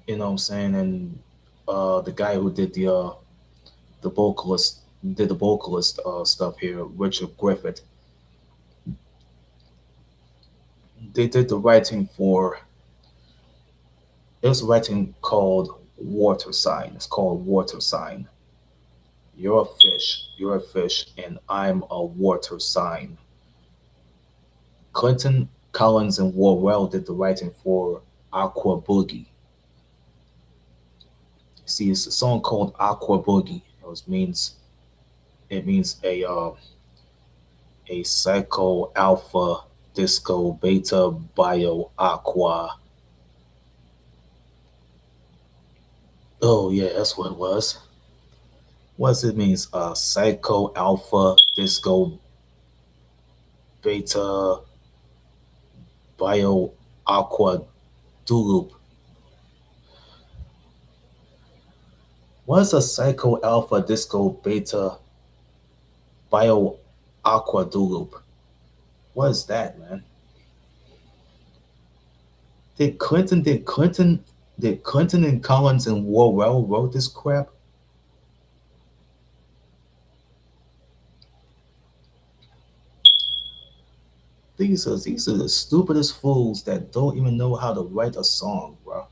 You know what I'm saying? And the guy who did the vocalist did the vocalist stuff here, Richard Griffith. They did the writing for it was a writing called Water Sign. It's called Water Sign. You're a fish, and I'm a water sign. Clinton, Collins, and Worrell did the writing for Aqua Boogie. See, it's a song called Aqua Boogie. It means a psycho alpha disco beta bio aqua. Oh yeah, that's what it was. What does it means? Psycho alpha disco beta bio aqua dulup. What is a psycho alpha disco beta bio aqua dulup? What is that, man? Did Clinton and Collins and Worrell wrote this crap? These are the stupidest fools that don't even know how to write a song, bro.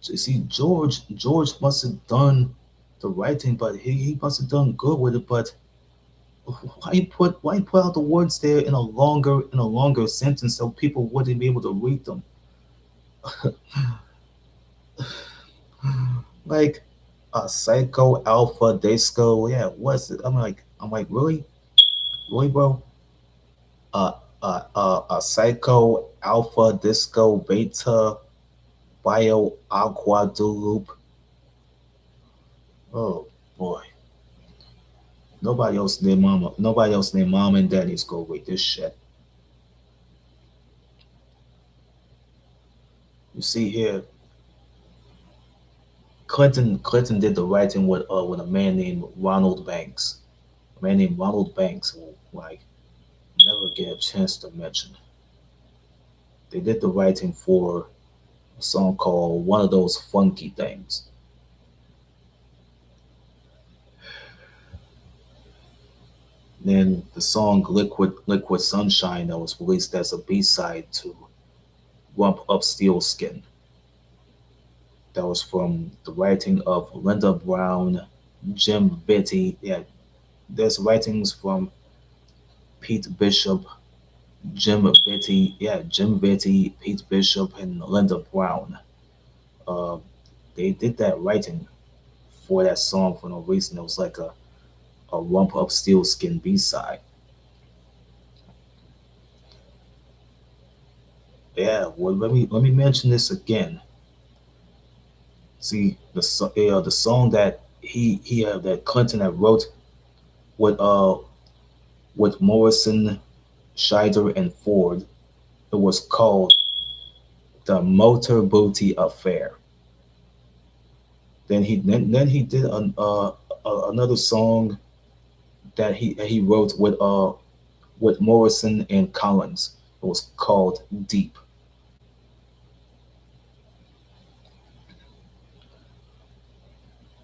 You see, George must have done the writing, but he must have done good with it. But why put out the words there in a longer sentence so people wouldn't be able to read them? Like a psycho alpha disco, yeah. What's it? I'm like, really, bro? A psycho alpha disco beta bio aqua loop. Oh boy, nobody else named mom and daddy's go read this shit. You see here, Clinton did the writing with a man named Ronald Banks. A man named Ronald Banks, who like never get a chance to mention. They did the writing for a song called "One of Those Funky Things." Then the song "Liquid Sunshine" that was released as a B-side to "Rump Up Steel Skin." That was from the writing of Linda Brown, Jim Betty. Yeah, there's writings from Pete Bishop, Jim Betty, Pete Bishop, and Linda Brown. Uh, they did that writing for that song for no reason. It was like a Rump Up Steel Skin B-side. Yeah, well, let me mention this again. See the song that that Clinton had wrote with Morrison, Scheider, and Ford. It was called "The Motor Booty Affair." Then he did another song that he wrote with Morrison and Collins. It was called "Deep."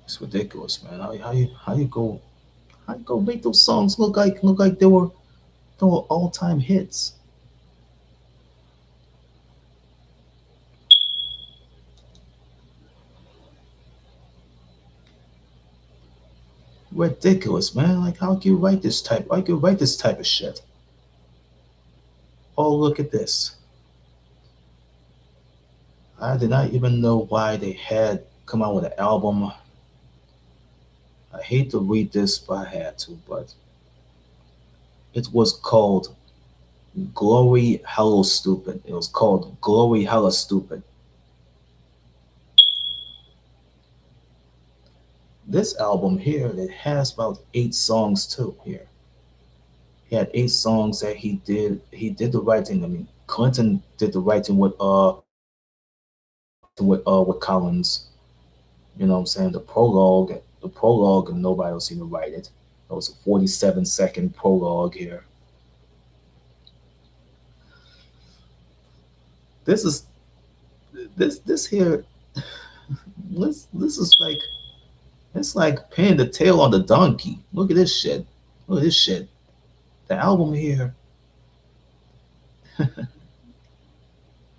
It's ridiculous, man. How you go make those songs look like they were all time hits? Ridiculous, man. Like how can you write this type? How can you write this type of shit? Oh, look at this. I did not even know why they had come out with an album. I hate to read this, but I had to. But it was called Glory Hello Stupid. It was called Glory Hella Stupid. This album here, it has about 8 songs too. Here, he had 8 songs that he did. He did the writing. I mean, Clinton did the writing with with Collins. You know what I'm saying? The prologue, and nobody else even write it. It was a 47-second prologue here. This is this here. This is like it's like pinning the tail on the donkey. Look at this shit. Look at this shit. The album here.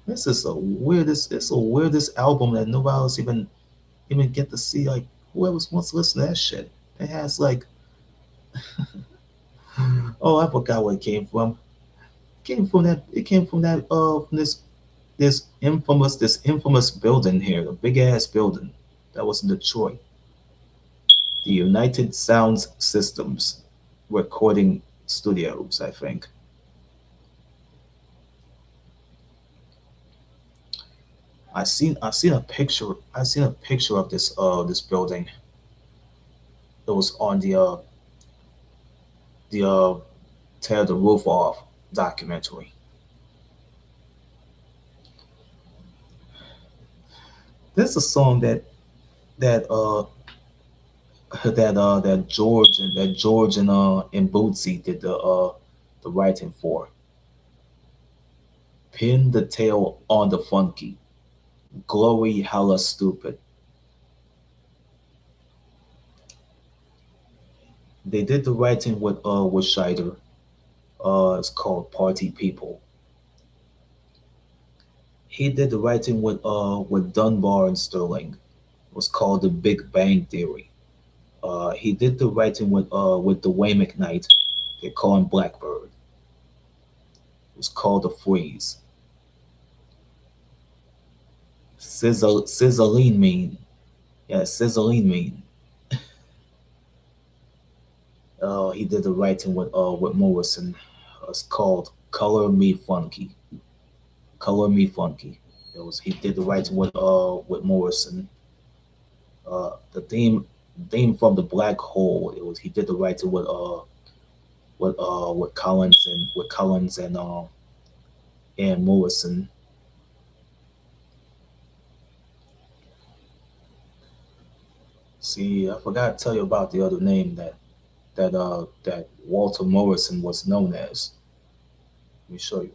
This is the weirdest. It's the weirdest album that nobody else even get to see. Like whoever wants to listen to that shit. It has like oh, I forgot where it came from. It came from that. It came from that. From this infamous building here, a big ass building that was in Detroit. The United Sounds Systems Recording Studios, I think. I seen a picture of this building. It was on the Tear the Roof Off documentary. This is a song that that George and Bootsy did the writing for. Pin the tail on the funky. Glory hella stupid. They did the writing with Scheider. It's called Party People. He did the writing with Dunbar and Sterling. It was called The Big Bang Theory. He did the writing with Dwayne McKnight. They call him Blackbird. It was called The Freeze. Sizzling mean. Yeah, sizzling mean. He did the writing with Morrison. It's called Color Me Funky. Color Me Funky. He did the writing with Morrison. The theme from the Black Hole. He did the writing with Collins and Morrison. See, I forgot to tell you about the other name that Walter Morrison was known as. Let me show you.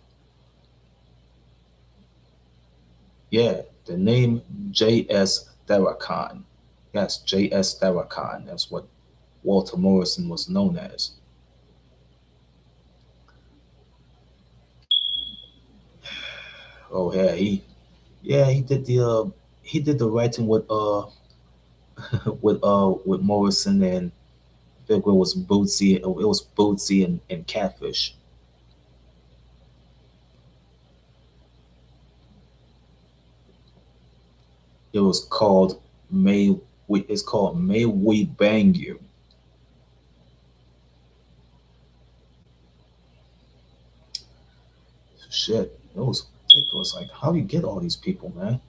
Yeah, the name J.S. Therakon. Yes, J.S. Therakon. That's what Walter Morrison was known as. Oh he did the writing with Morrison, and I think it was Bootsy. It was Bootsy and Catfish. It was called It's called May We Bang You. Shit, it was ridiculous. Like, how do you get all these people, man?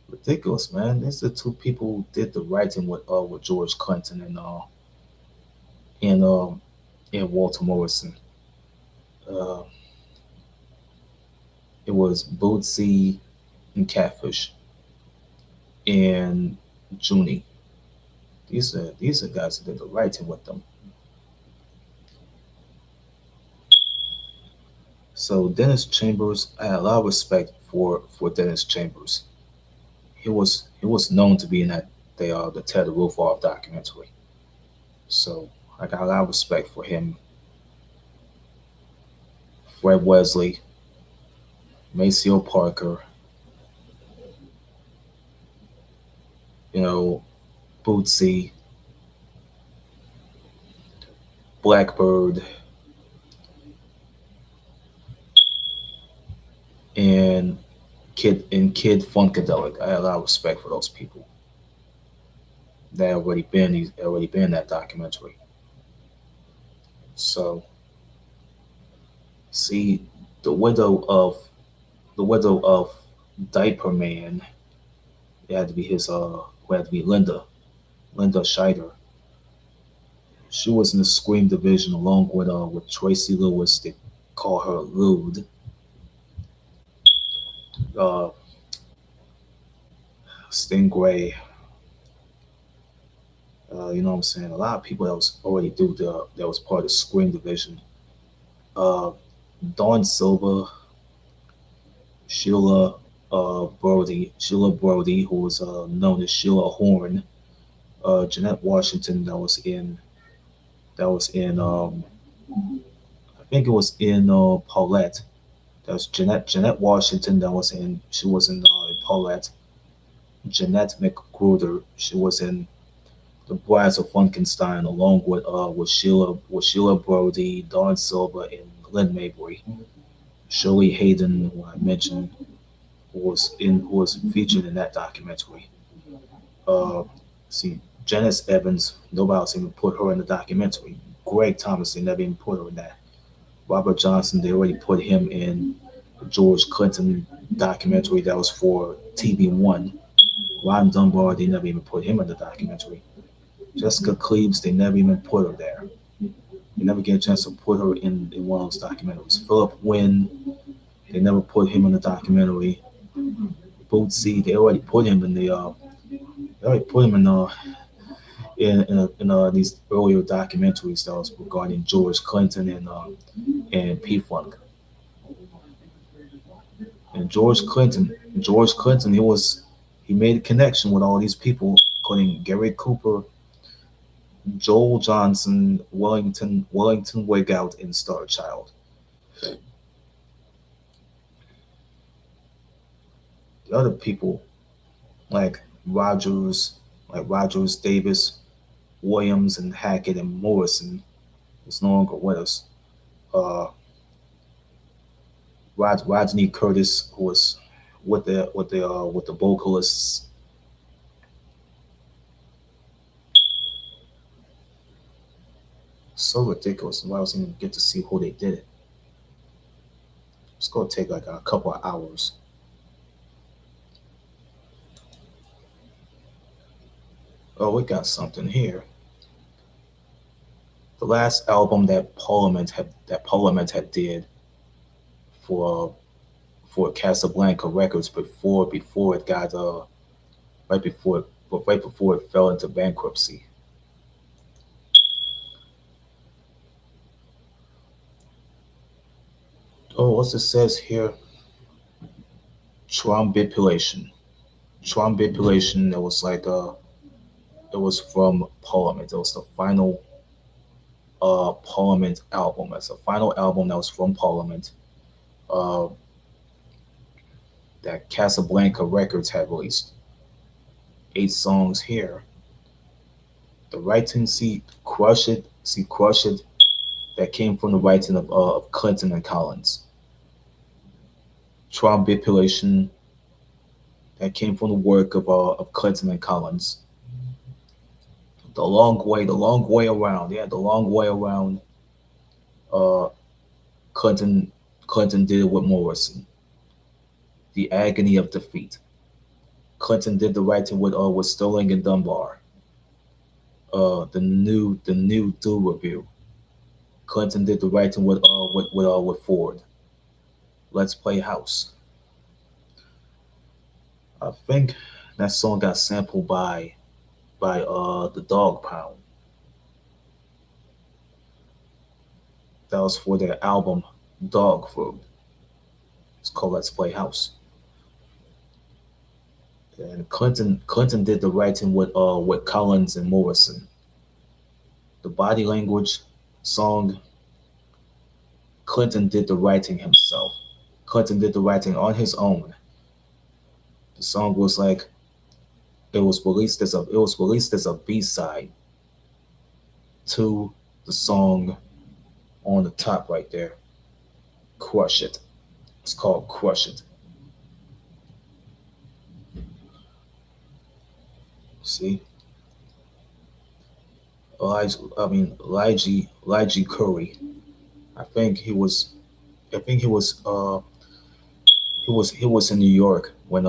Ridiculous, man. These are two people who did the writing with George Clinton and Walter Morrison. Uh, it was Bootsy and Catfish and Junie. These are guys who did the writing with them. So Dennis Chambers, I had a lot of respect for Dennis Chambers. He was known to be in the Ted the Roof Off documentary. So I got a lot of respect for him. Fred Wesley, Maceo Parker, you know, Bootsy, Blackbird, and Kid Funkadelic. I had a lot of respect for those people. They already been in that documentary. So see the widow of Diaper Man. It had to be who had to be Linda Scheider. She was in the Scream division along with Tracy Lewis. They call her lewd. Uh, Stingray. You know what I'm saying? A lot of people that was already do the that was part of the Scream division. Uh, Dawn Silva, Sheila Sheila Brody, who was known as Sheila Horn, Jeanette Washington, that was in I think it was in Paulette. That was Jeanette Washington. She was in Paulette. Jeanette McGruder. She was in the Brides of Funkenstein, along with Sheila Brody, Dawn Silva, and Lynn Mabry. Shirley Hayden, who I mentioned, who was featured in that documentary. Uh, see, Janice Evans. Nobody else even put her in the documentary. Greg Thomas. They never even put her in that. Robert Johnson. They already put him in the George Clinton documentary that was for TV One. Ron Dunbar. They never even put him in the documentary. Jessica Cleaves. They never even put her there. They never get a chance to put her in one of those documentaries. Philip Wynn. They never put him in the documentary. Bootsy. They already put him in these earlier documentaries that was regarding George Clinton and P Funk. And George Clinton, he made a connection with all these people, including Gary Cooper, Joel Johnson, Wellington Wigout, and Star Child. The other people like Rogers, Rogers, Davis, Williams, and Hackett and Morrison is no longer with us. Uh, Rodney Curtis, who was with the vocalists. So ridiculous. Why else even get to see who they did it? It's gonna take like a couple of hours. Oh, we got something here. The last album that Parliament had did for for Casablanca Records before it got right before right before it fell into bankruptcy. Oh, what's it says here? Trombipulation. Trombipulation. It was from Parliament. It was the final Parliament album. It's the final album that was from Parliament. Uh, that Casablanca Records had released. 8 songs here. The writing, Crush It, that came from the writing of Clinton and Collins. Trombipulation, that came from the work of Clinton and Collins. The long way around, yeah, the long way around. Uh, Clinton, Clinton did it with Morrison. The agony of defeat. Clinton did the writing with Sterling and Dunbar. The new Do review. Clinton did the writing with Ford. Let's Play House. I think that song got sampled by the Dog Pound. That was for their album Dog Food. It's called Let's Play House. And Clinton did the writing with Collins and Morrison. The Body Language song, Clinton did the writing himself. Clinton did the writing on his own. The song was like it was released as a B-side to the song on the top right there, Crush It. It's called Crush It. See, Elijah Curry. I think he was. I think he was. He was in New York when they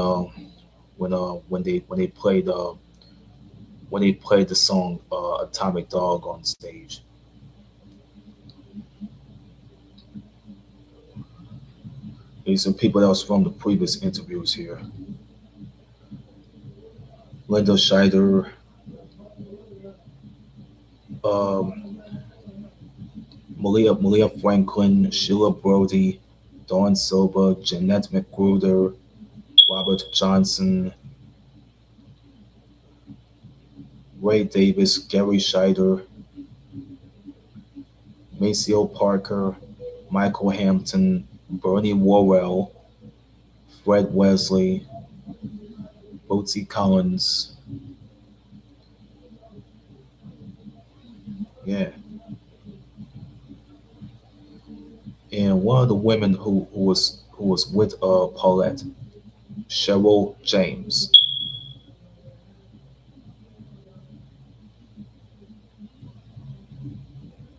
played the song Atomic Dog on stage. These some people that was from the previous interviews here. Linda Scheider, um, Malia Franklin, Sheila Brody, Dawn Silva, Jeanette McGruder, Robert Johnson, Ray Davis, Gary Scheider, Maceo Parker, Michael Hampton, Bernie Worrell, Fred Wesley, Bootsy Collins. Yeah. And one of the women who was with Paulette, Cheryl James.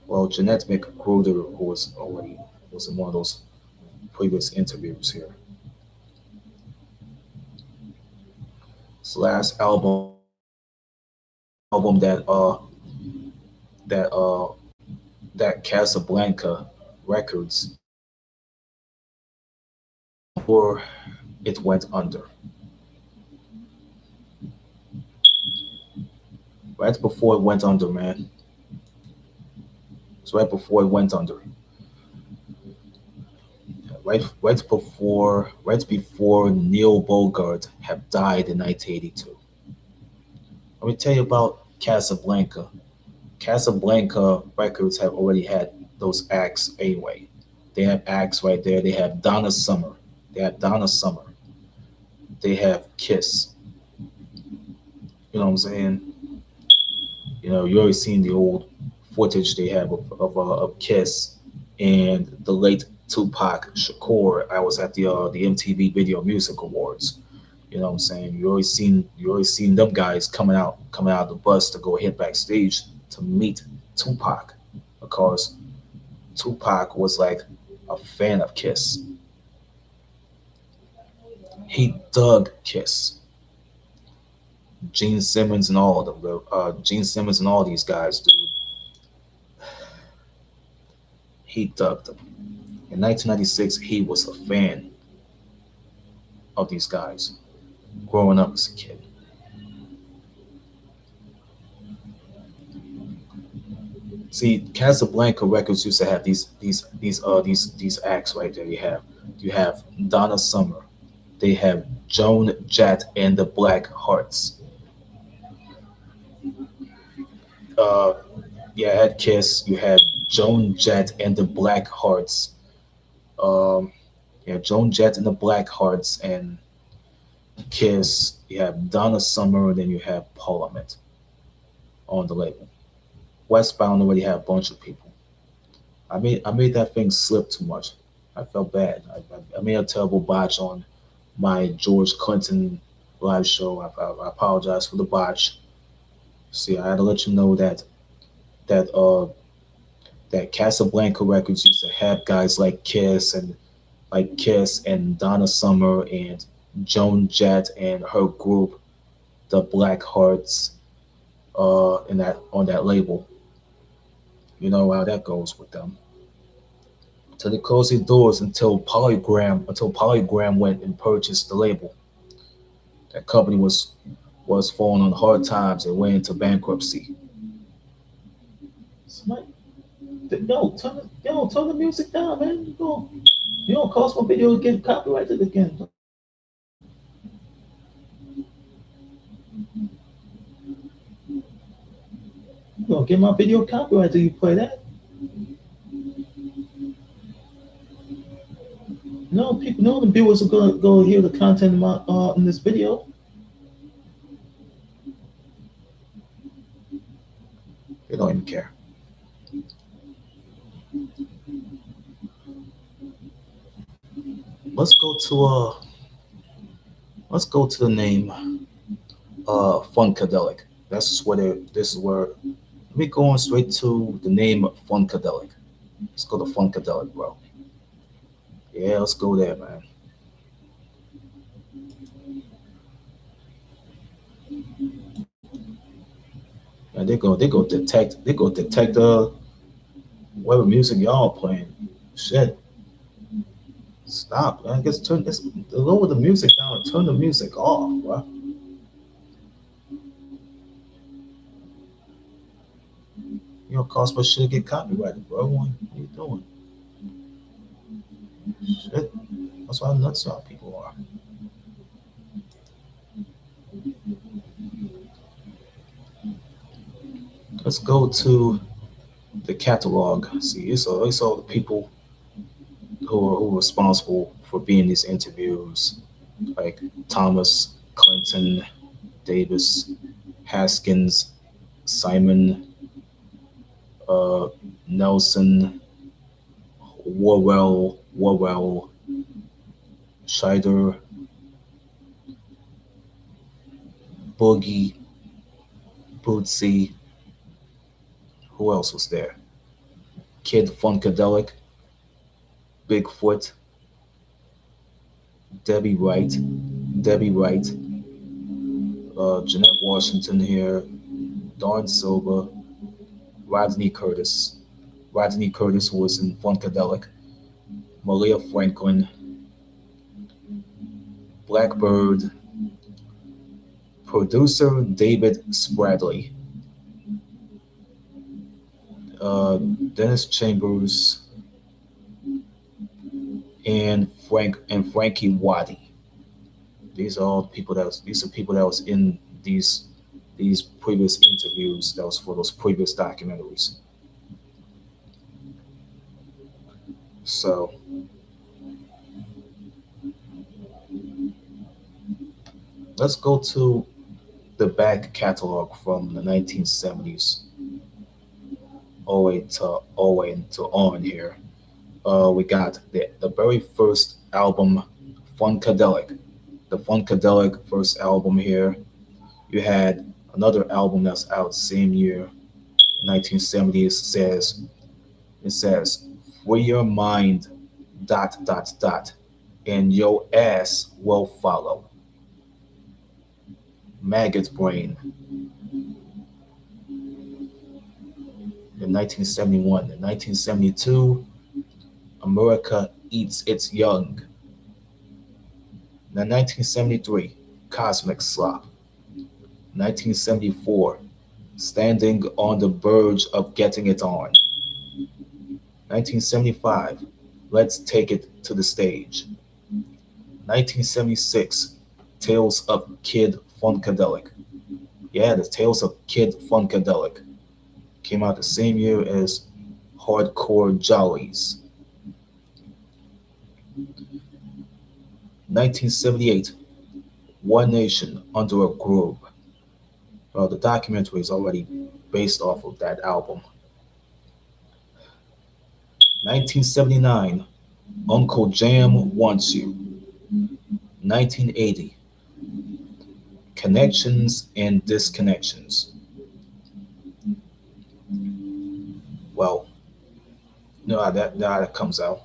Well, Jeanette McGruder, who was in one of those previous interviews here. His last album that that Casablanca Records, or it went under. Right before it went under, man. It's right before it went under. Right before Neil Bogart had died in 1982. Let me tell you about Casablanca. Casablanca Records have already had those acts anyway. They have acts right there. They have Donna Summer. They have Donna Summer. They have Kiss. You know what I'm saying? You already seen the old footage they have of Kiss and the late Tupac Shakur. I was at the MTV Video Music Awards. You know what I'm saying? You always seen them guys coming out of the bus to go hit backstage to meet Tupac, because Tupac was like a fan of Kiss. He dug Kiss. Gene Simmons and all of them. Gene Simmons and all these guys, dude. He dug them. In 1996, he was a fan of these guys growing up as a kid. See, Casablanca Records used to have these acts right there. You have Donna Summer. They have Joan Jett and the Black Hearts. Uh, yeah, at Kiss, you had Joan Jett and the Black Hearts. Um, yeah, Joan Jett and the Black Hearts, and Kiss. You have Donna Summer, and then you have Parliament on the label. Westbound already had a bunch of people. I made that thing slip too much. I felt bad. I made a terrible botch on my George Clinton live show. I apologize for the botch. See, I had to let you know that that Casablanca Records used to have guys like Kiss and Donna Summer and Joan Jett and her group, the Black Hearts, in that on that label. You know how that goes with them. So they closed their doors until Polygram went and purchased the label. That company was falling on hard times and went into bankruptcy. Somebody, turn the music down, man. You don't cause my video to get copyrighted again. You gonna get my video copyrighted? You play that? No, people, no, the viewers are gonna go hear the content in this video. They don't even care. Let's go to let's go to the name Funkadelic. That's just where this is where we going straight to the name Funkadelic. Let's go to Funkadelic, bro. Yeah, let's go there, man. And they go detect whatever music y'all playing. Shit. Stop. I guess turn this lower the music down and turn the music off, bro. You don't cause my shit to get copyrighted, bro. What are you doing? Shit. That's why nuts y'all people are. Let's go to the catalog. See, it's all the people who are responsible for being these interviews, like Thomas, Clinton, Davis, Haskins, Simon, uh, Nelson, Worrell, Scheider, Boogie, Bootsy. Who else was there? Kid Funkadelic, Bigfoot, Debbie Wright, Debbie Wright, Jeanette Washington here, Dawn Silva, Rodney Curtis. Rodney Curtis was in Funkadelic, Malia Franklin, Blackbird, producer David Spradley, uh, Dennis Chambers, and Frankie Waddy. These are people that was in these previous interviews that was for those previous documentaries. So let's go to the back catalog from the 1970s all the way to on here. We got the very first album, Funkadelic. The Funkadelic first album here. You had another album that's out same year, 1970. It says, "Free your mind, dot dot dot, and your ass will follow." Maggot's Brain in 1971. In 1972, America Eats Its Young. In 1973, Cosmic Slop. 1974, Standing on the Verge of Getting It On. 1975, Let's Take It to the Stage. 1976, Tales of Kid Funkadelic. Yeah, the Tales of Kid Funkadelic came out the same year as Hardcore Jollies. 1978, One Nation Under a Groove. Well, the documentary is already based off of that album. 1979, Uncle Jam Wants You. 1980, Connections and Disconnections. Well, you know how that comes out.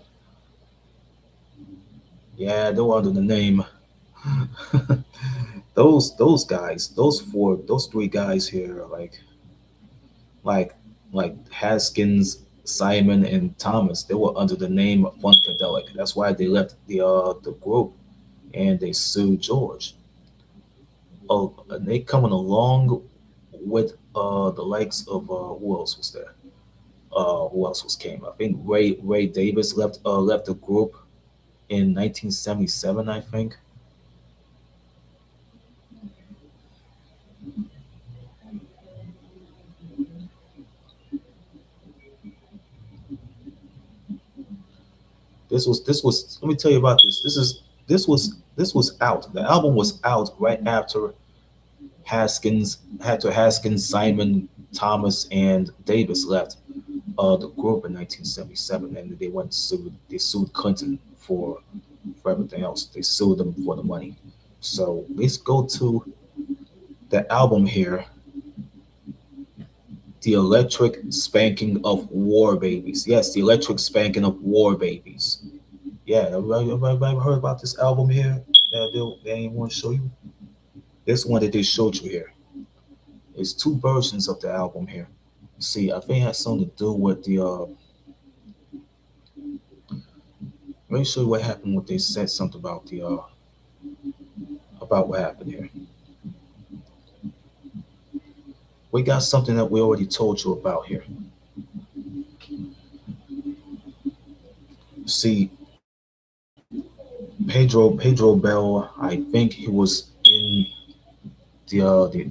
Yeah, they were under the name. Those guys, those three guys here, are like like Haskins, Simon, and Thomas. They were under the name of Funkadelic. That's why they left the group and they sued George. Oh, and they coming along with the likes of who else was there? Who else was came? I think Ray Davis left the group in 1977. I think this was. Let me tell you about this. This was out. The album was out right after Haskins, Simon, Thomas, and Davis left the group in 1977, and they went and sued Clinton for everything else. They sued them for the money. So let's go to the album here, The Electric Spanking of War Babies. Yes, The Electric Spanking of War Babies. Yeah, everybody heard about this album here? They ain't want to show you. This one that they showed you here. It's two versions of the album here. See, I think it has something to do with the. Let me show you what happened. What they said something about what happened here. We got something that we already told you about here. See, Pedro Bell. I think he was in the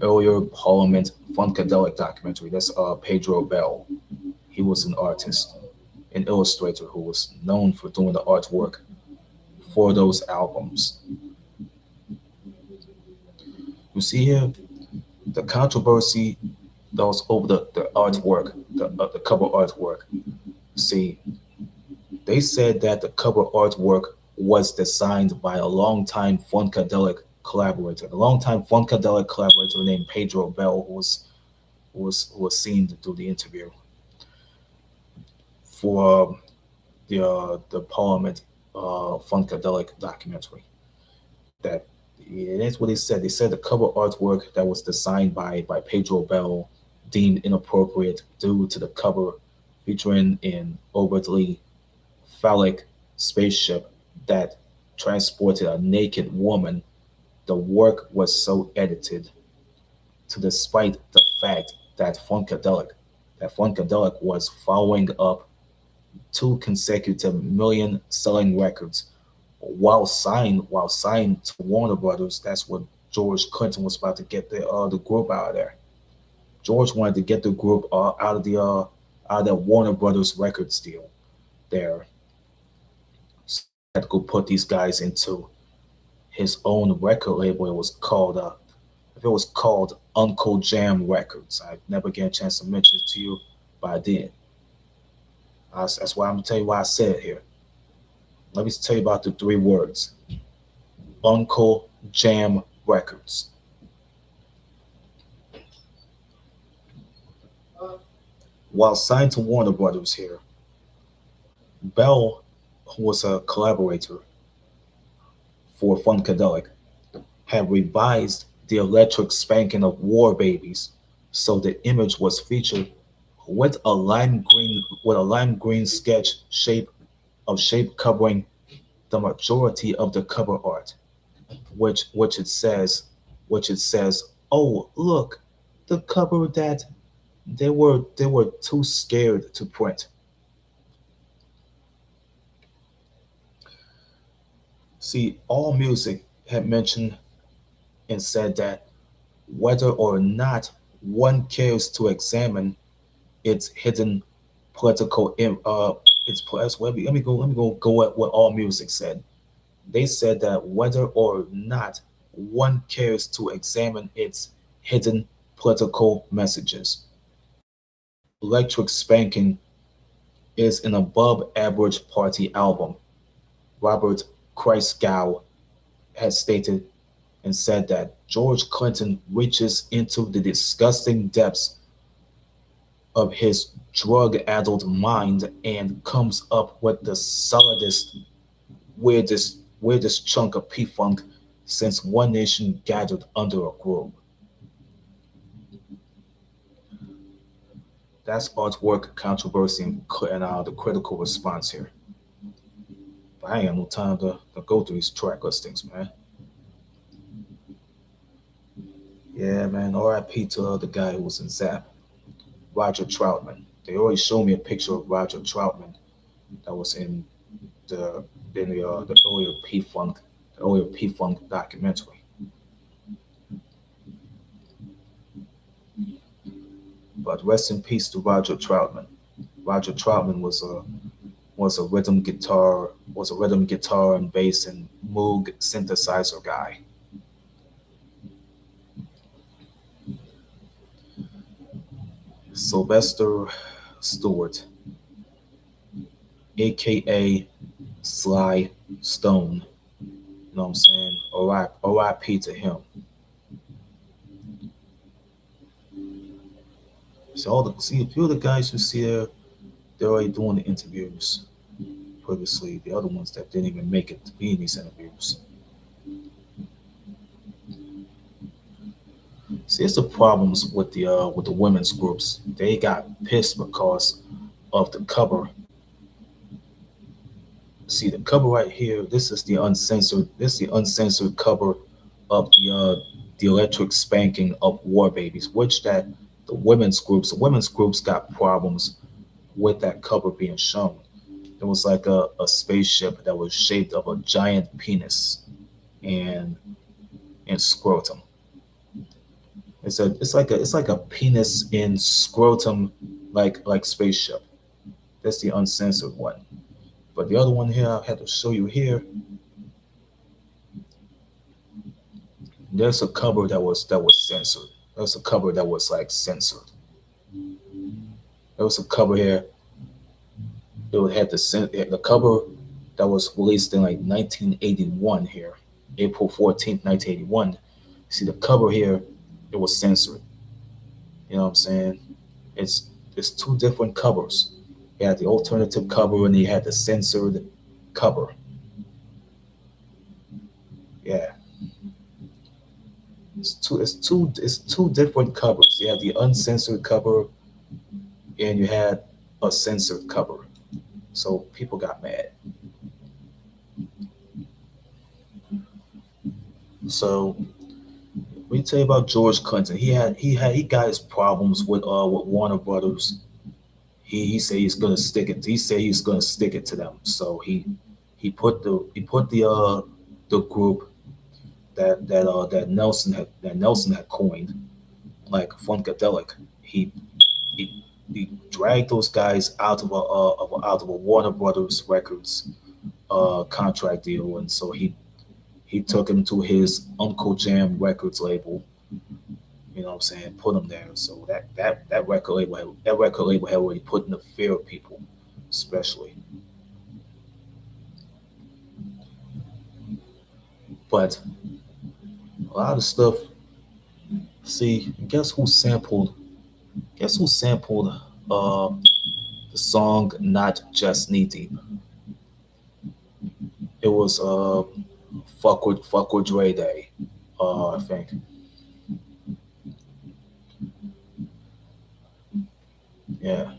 earlier Parliament Funkadelic documentary. That's Pedro Bell. He was an artist, an illustrator who was known for doing the artwork for those albums. You see here the controversy that was over the artwork, the cover artwork. See, they said that the cover artwork was designed by a longtime Funkadelic collaborator, a longtime Funkadelic collaborator named Pedro Bell, who was seen to do the interview for the Parliament Funkadelic documentary. That yeah, that's what they said. They said the cover artwork that was designed by Pedro Bell deemed inappropriate due to the cover featuring an overtly phallic spaceship that transported a naked woman. The work was so edited to despite the fact that Funkadelic was following up two consecutive million selling records while signed to Warner Brothers. That's what George Clinton was about to get the group out of there. George wanted to get the group out of the Warner Brothers records deal there, so he had to go put these guys into his own record label. It was called Uncle Jam Records. I never get a chance to mention it to you, but I did. That's why I'm gonna tell you why I said it here. Let me tell you about the three words: Uncle Jam Records. While signed to Warner Brothers here, Bell, who was a collaborator for Funkadelic, had revised the electric spanking of War Babies so the image was featured with a lime green shape covering the majority of the cover art, which it says, oh look, the cover that they were too scared to print. See, All Music had mentioned and said that whether or not one cares to examine its hidden political its let me go at what All Music said. They said that whether or not one cares to examine its hidden political messages, Electric Spanking is an above average party album. Robert Christgau has stated and said that George Clinton reaches into the disgusting depths of his drug addled mind and comes up with the solidest, weirdest chunk of P Funk since One Nation gathered under a grove. That's artwork controversy and the critical response here. But I ain't got no time to go through these track listings, man. Yeah, man. R.I.P. to the guy who was in Zap, Roger Troutman. They already showed me a picture of Roger Troutman that was the the earlier P Funk documentary. But rest in peace to Roger Troutman. Roger Troutman was a rhythm guitar and bass and Moog synthesizer guy. Sylvester Stewart, aka Sly Stone. You know what I'm saying? R.I.P. to him. So see a few of the guys you see there, they're already doing the interviews previously. The other ones that didn't even make it to be in these interviews. See, it's the problems with the women's groups. They got pissed because of the cover See the cover right here. This is the uncensored. This is the uncensored cover of the electric spanking of War Babies, which that the women's groups got problems with that cover being shown. It was like a spaceship that was shaped of a giant penis and scrotum. It's like a penis in scrotum, like spaceship. That's the uncensored one. But the other one here I had to show you here. There's a cover that was censored. There's a cover that was like censored. There was a cover here. It had the cover that was released in like 1981 here, April 14th, 1981. See the cover here, it was censored. You know what I'm saying? It's it's two different covers. You had the alternative cover and you had the censored cover. Yeah, it's two different covers. You had the uncensored cover and you had a censored cover. So people got mad. So let me tell you about George Clinton. He got his problems with Warner Brothers. He said he's gonna stick it. He said he's gonna stick it to them. So he put the group that Nelson had coined, like Funkadelic. He he he dragged those guys out of a Warner Brothers Records contract deal, and so he took him to his Uncle Jam Records label. You know what I'm saying? Put him there. So that record label had already put in the fear of people, especially. But a lot of stuff. See, guess who sampled? Guess who sampled uh, the song "Not Just Knee Deep"? It was "Fuck with Dre Day." I think yeah,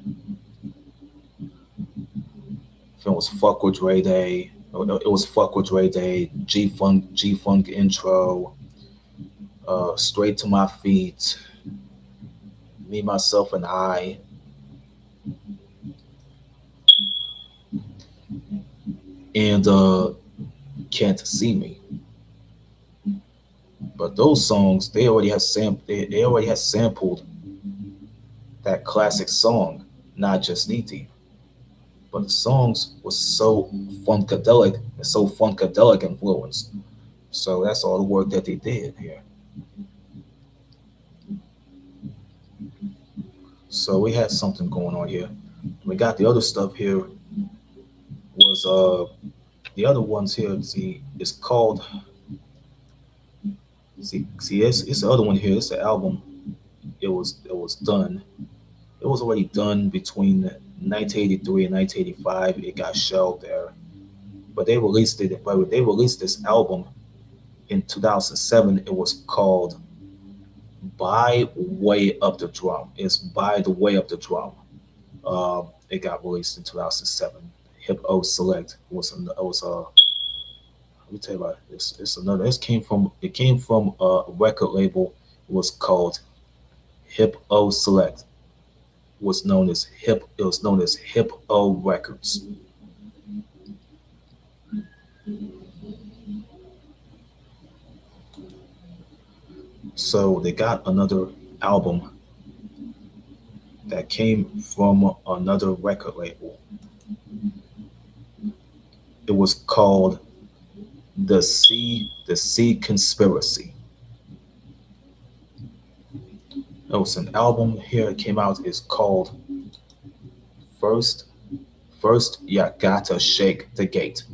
it was "Fuck with Dre Day." No, it was "Fuck with Dre Day." G Funk intro. Straight to my feet. Me, myself, and I. And Can't See Me. But those songs, they already had sampled that classic song, not just Knee Deep. But the songs was so funkadelic influenced. So that's all the work that they did here. So we had something going on here. We got the other stuff here was the other ones here. See, it's called see it's the other one here. It's the album. It was done. It was already done between 1983 and 1985. It got shelved there, but they released it. But they released this album in 2007. It was called "By Way Up the Drum." It's "By the Way Up the Drum." It got released in 2007. Hip O Select was let me tell you about this. It's another. It came from a record label. It was called Hip O Select. It was known as Hip O Records. So they got another album that came from another record label. It was called the Sea Conspiracy. It was an album here. It came out. It's called First First Ya Gotta Shake the Gate.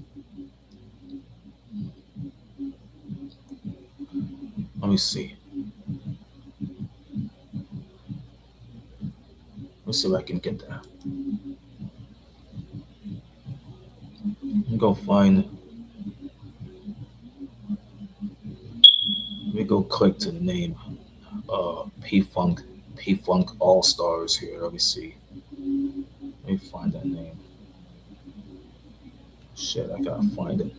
Let me see. Let me see if I can get that. Let me go find. Let me go click to the name. P Funk All Stars here. Let me see. Let me find that name. Shit, I gotta find it.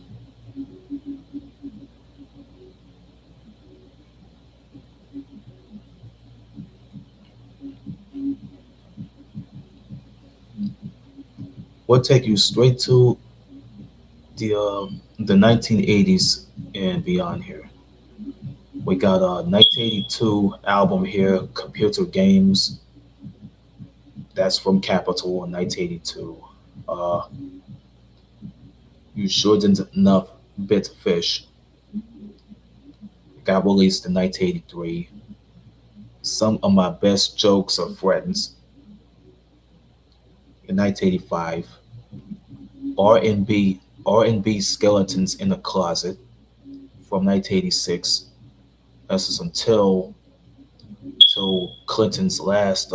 We'll take you straight to the 1980s and beyond here. We got a 1982 album here, Computer Games. That's from Capitol in 1982. Uh, you shouldn't enough bit fish got released in 1983. Some of my best jokes are friends in 1985. R&B R&B Skeletons in the Closet from 1986. This is until Clinton's last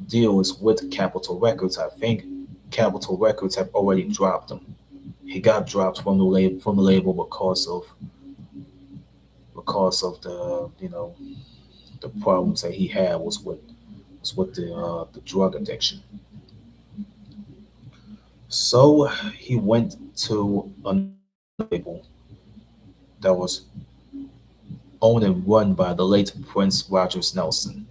deal is with Capitol Records. I think Capitol Records have already dropped him. He got dropped from the label because of the the problems that he had was with the drug addiction. So he went to another label that was owned and run by the late Prince Rogers Nelson.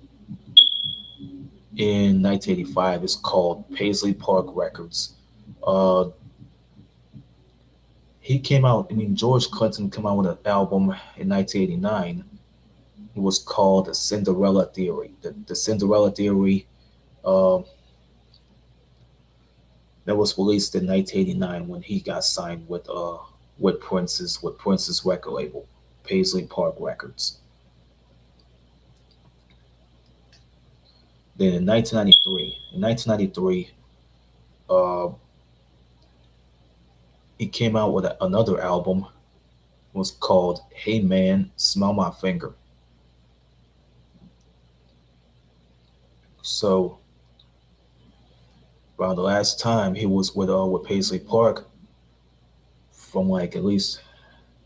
In 1985, it's called Paisley Park Records. Uh, he came out. I mean, George Clinton came out with an album in 1989. It was called The Cinderella Theory. The Cinderella Theory uh, that was released in 1989 when he got signed with Prince's record label, Paisley Park Records. Then in 1993, uh, he came out with another album. It was called Hey Man, Smell My Finger. So around the last time he was with Paisley Park, from like at least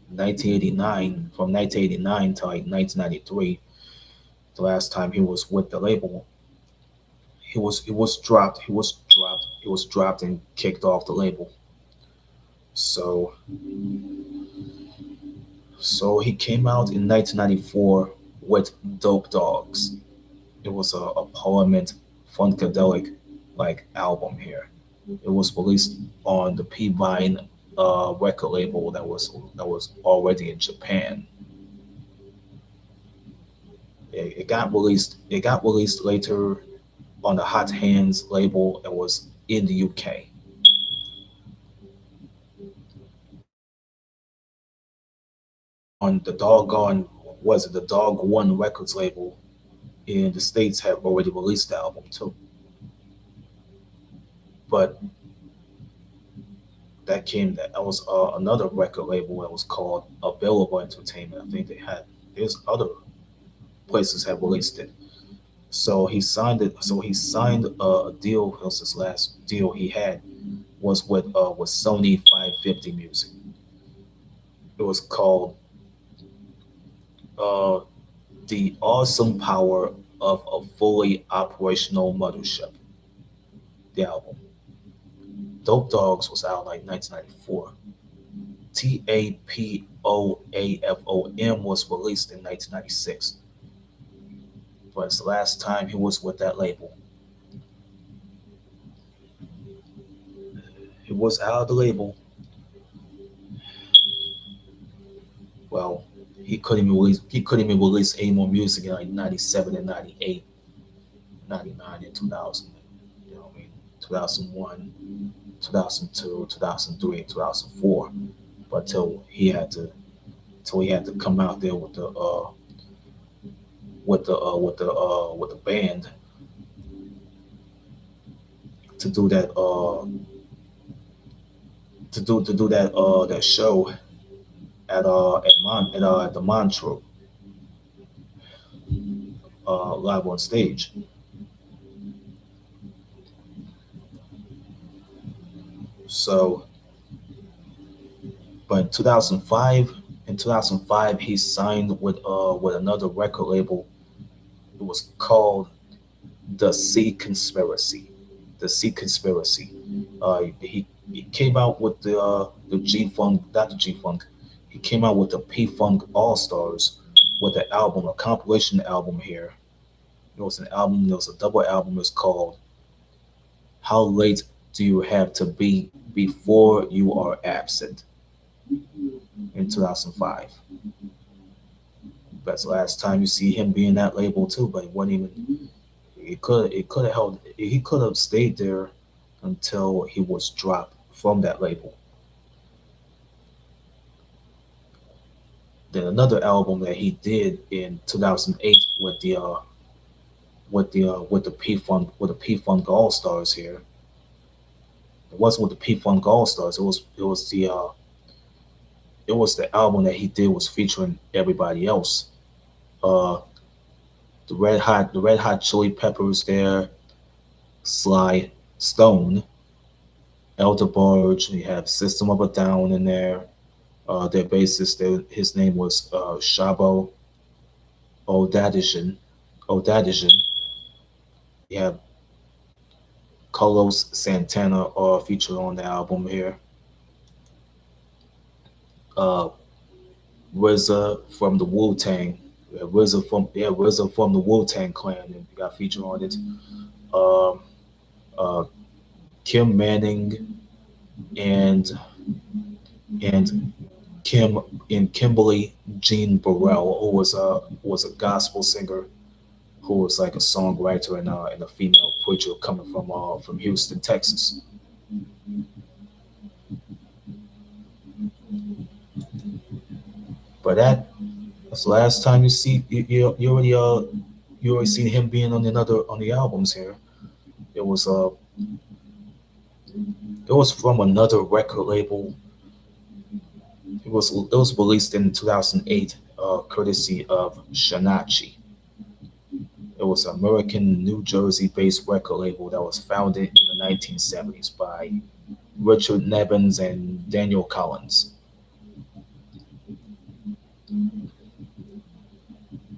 1989, from 1989 to like 1993, the last time he was with the label, he was dropped and kicked off the label. So he came out in 1994 with Dope Dogs. It was a Parliament Funkadelic like album here. It was released on the P Vine record label that was already in Japan. It got released. It got released later on the Hot Hands label. It was in the UK. On the doggone was it the Dog One Records label in the states have already released the album too. But that was another record label that was called Available Entertainment. I think there's other places have released it. So he signed it. So he signed a deal. That was his last deal he had was with Sony 550 Music. It was called uh, "The Awesome Power of a Fully Operational Mothership." The album. Dope Dogs was out like 1994. TAPOAFOM was released in 1996. But it's the last time he was with that label. He was out of the label. Well, he couldn't even release any more music in like 97 and 98, 99 and 2000. You know what I mean? 2001, 2002, 2003, 2004. But till he had to come out there with the band to do that to do that show at the Montreux live on stage. So, but in 2005, he signed with another record label. It was called The Sea Conspiracy. The Sea Conspiracy. He came out with the G Funk, not the G Funk. He came out with the P Funk All Stars with an album, a compilation album here. It was an album. It was a double album. It's called "How Late Do You Have to Be Before You Are Absent" in 2005. That's the last time you see him be in that label too. But it wasn't even. It could have held. He could have stayed there until he was dropped from that label. Then another album that he did in 2008 with the P Funk All Stars here. It wasn't with the P Funk All Stars. It was the album that he did was featuring everybody else. Uh, the Red Hot Chili Peppers there, Sly Stone, Elder Barge. We have System of a Down in there. Their bassist, his name was Shabo Odadjian. Odadjian. You have Carlos Santana featured on the album here. Uh, RZA from the Wu Tang. RZA from the Wu Tang Clan and got featured on it. Um, uh, Kim Manning and and Kim and Kimberly Jean Burrell, who was a gospel singer, who was like a songwriter and a female preacher coming from Houston, Texas. But that's the last time you see you already seen him being on the albums here. It was uh it was from another record label. It was released in 2008, courtesy of Shanachi. It was an American New Jersey-based record label that was founded in the 1970s by Richard Nevins and Daniel Collins.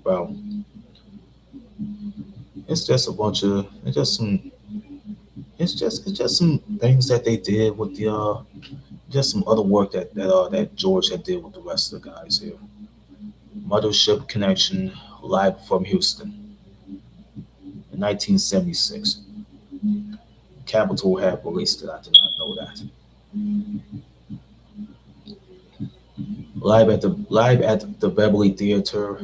Well, it's just a bunch of it's just some things that they did with the just some other work that George had did with the rest of the guys here. Mothership Connection, live from Houston in 1976. Capitol had released it. I did not know that. Live at the Beverly Theater.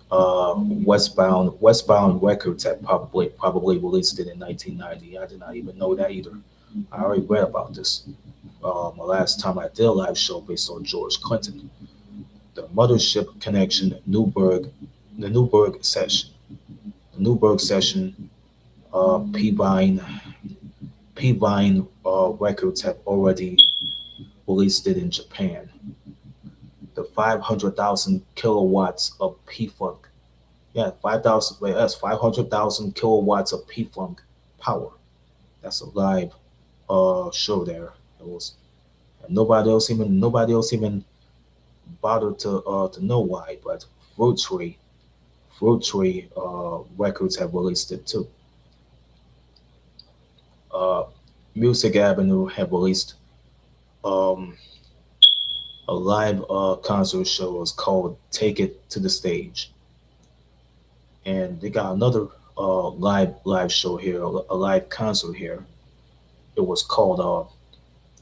Westbound Records had probably released it in 1990. I did not even know that either. I already read about this. The last time I did a live show based on George Clinton. The Mothership Connection, the Newburgh session. The Newburgh session, P-Vine, P-Vine Records have already released it in Japan. The 500,000 kilowatts of P-Funk. Yeah, 5,000, wait, that's 500,000 kilowatts of P-Funk power. That's a live show there. It was, and nobody else even bothered to know why, but Fruit Tree, Fruit Tree Records have released it too. Uh, Music Avenue have released um, a live concert show. It's called "Take It to the Stage," and they got another live show here, a live concert here.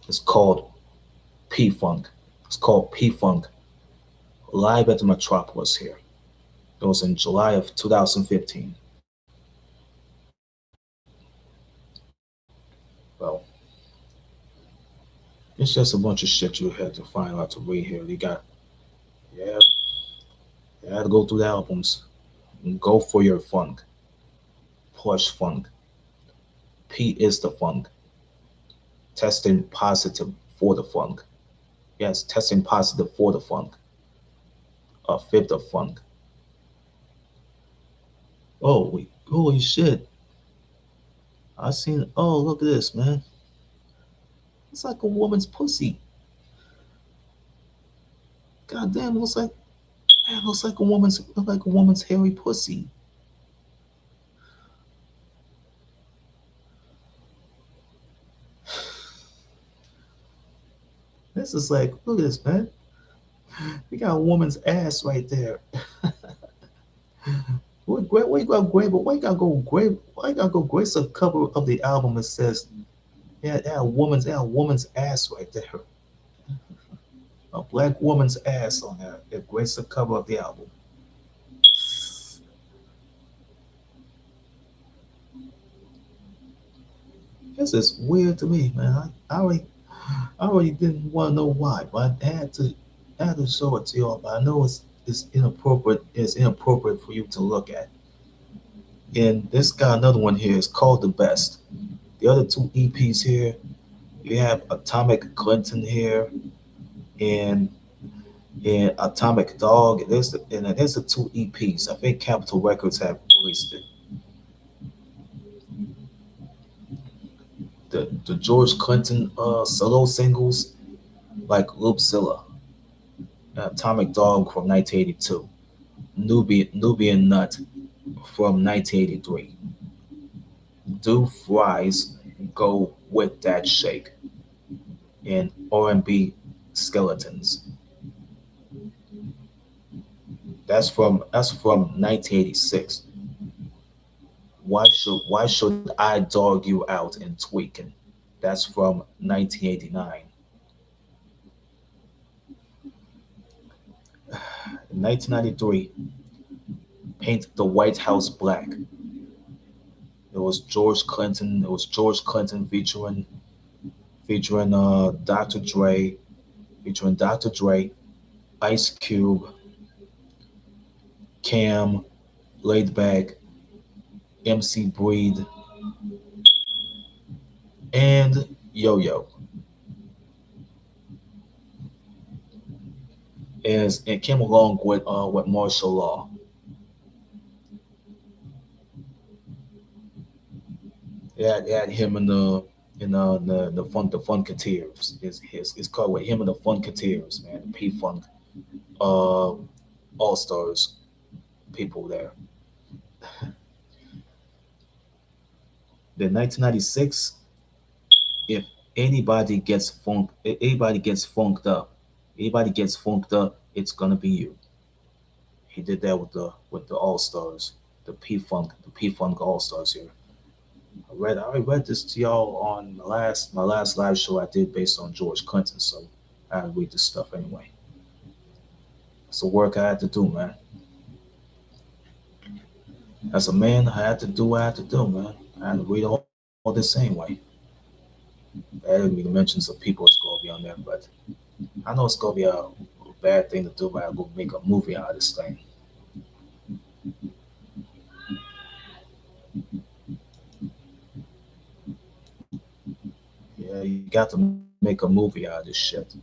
It's called P Funk. It's called P Funk live at the Metropolis here. It was in July of 2015. Well, it's just a bunch of shit you had to find out to read here. Yeah, you had to go through the albums. Go for your funk. Plush funk. P is the funk. Testing positive for the funk. Yes, testing positive for the funk. A fifth of funk. Oh, holy shit. I seen, oh, look at this, man. It's like a woman's pussy. God damn, it looks like a woman's hairy pussy. This is like, look at this, man. We got a woman's ass right there. Why you gotta grab? Why you gotta go grab? Why you gotta go grace the cover of the album? It says, yeah, that a woman's ass right there. A black woman's ass on there. It graced the cover of the album. This is weird to me, man. I already didn't want to know why, but I had to show it to y'all. But I know it's inappropriate. It's inappropriate for you to look at. And this got another one here. It's called The Best. The other two EPs here, you have Atomic Clinton here and Atomic Dog. There's the two EPs. I think Capitol Records have released it. The George Clinton solo singles like Loopzilla, Atomic Dog from 1982, Nubian Nut from 1983, Do Fries Go With That Shake, and R&B Skeletons. That's from 1986. Why should I dog you out in tweaking? That's from 1989. In 1993, Paint the White House Black. It was George Clinton. It was George Clinton featuring Dr. Dre, Ice Cube, Cam, Laid Back, MC Breed, and Yo Yo. As it came along with martial law. It had him in the Funkateers. It's called with him and the Funkateers, man. The P Funk uh All Stars people there. Then 1996, if anybody gets funked up, it's gonna be you. He did that with the All Stars, the P Funk All Stars here. I read this to y'all on my last live show I did based on George Clinton, so I had to read this stuff anyway. It's the work I had to do, man. As a man, I had to do what I had to do, man. I had to read all this anyway. I didn't even mention some people it's gonna be on there, but I know it's gonna be a bad thing to do, but I'll go make a movie out of this thing. Yeah, you got to make a movie out of this shit.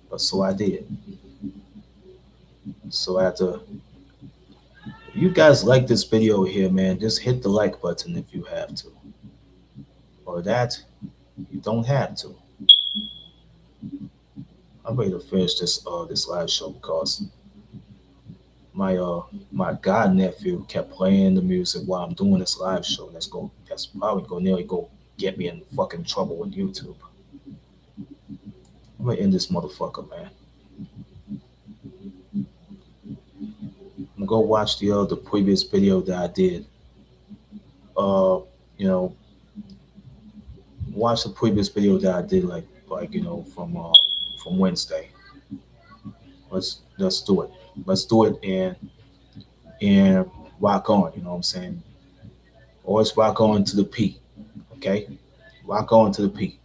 But so I did. So I had to. You guys like this video here, man? Just hit the like button if you have to, or that you don't have to. I'm ready to finish this live show because my my god nephew kept playing the music while I'm doing this live show. That's probably gonna nearly go get me in fucking trouble with YouTube. I'm gonna end this motherfucker, man. I'm gonna go watch the previous video that I did. Uh, you know, watch the previous video that I did, from Wednesday. Let's do it. Let's do it and rock on. You know what I'm saying? Always rock on to the P. Okay, rock on to the P.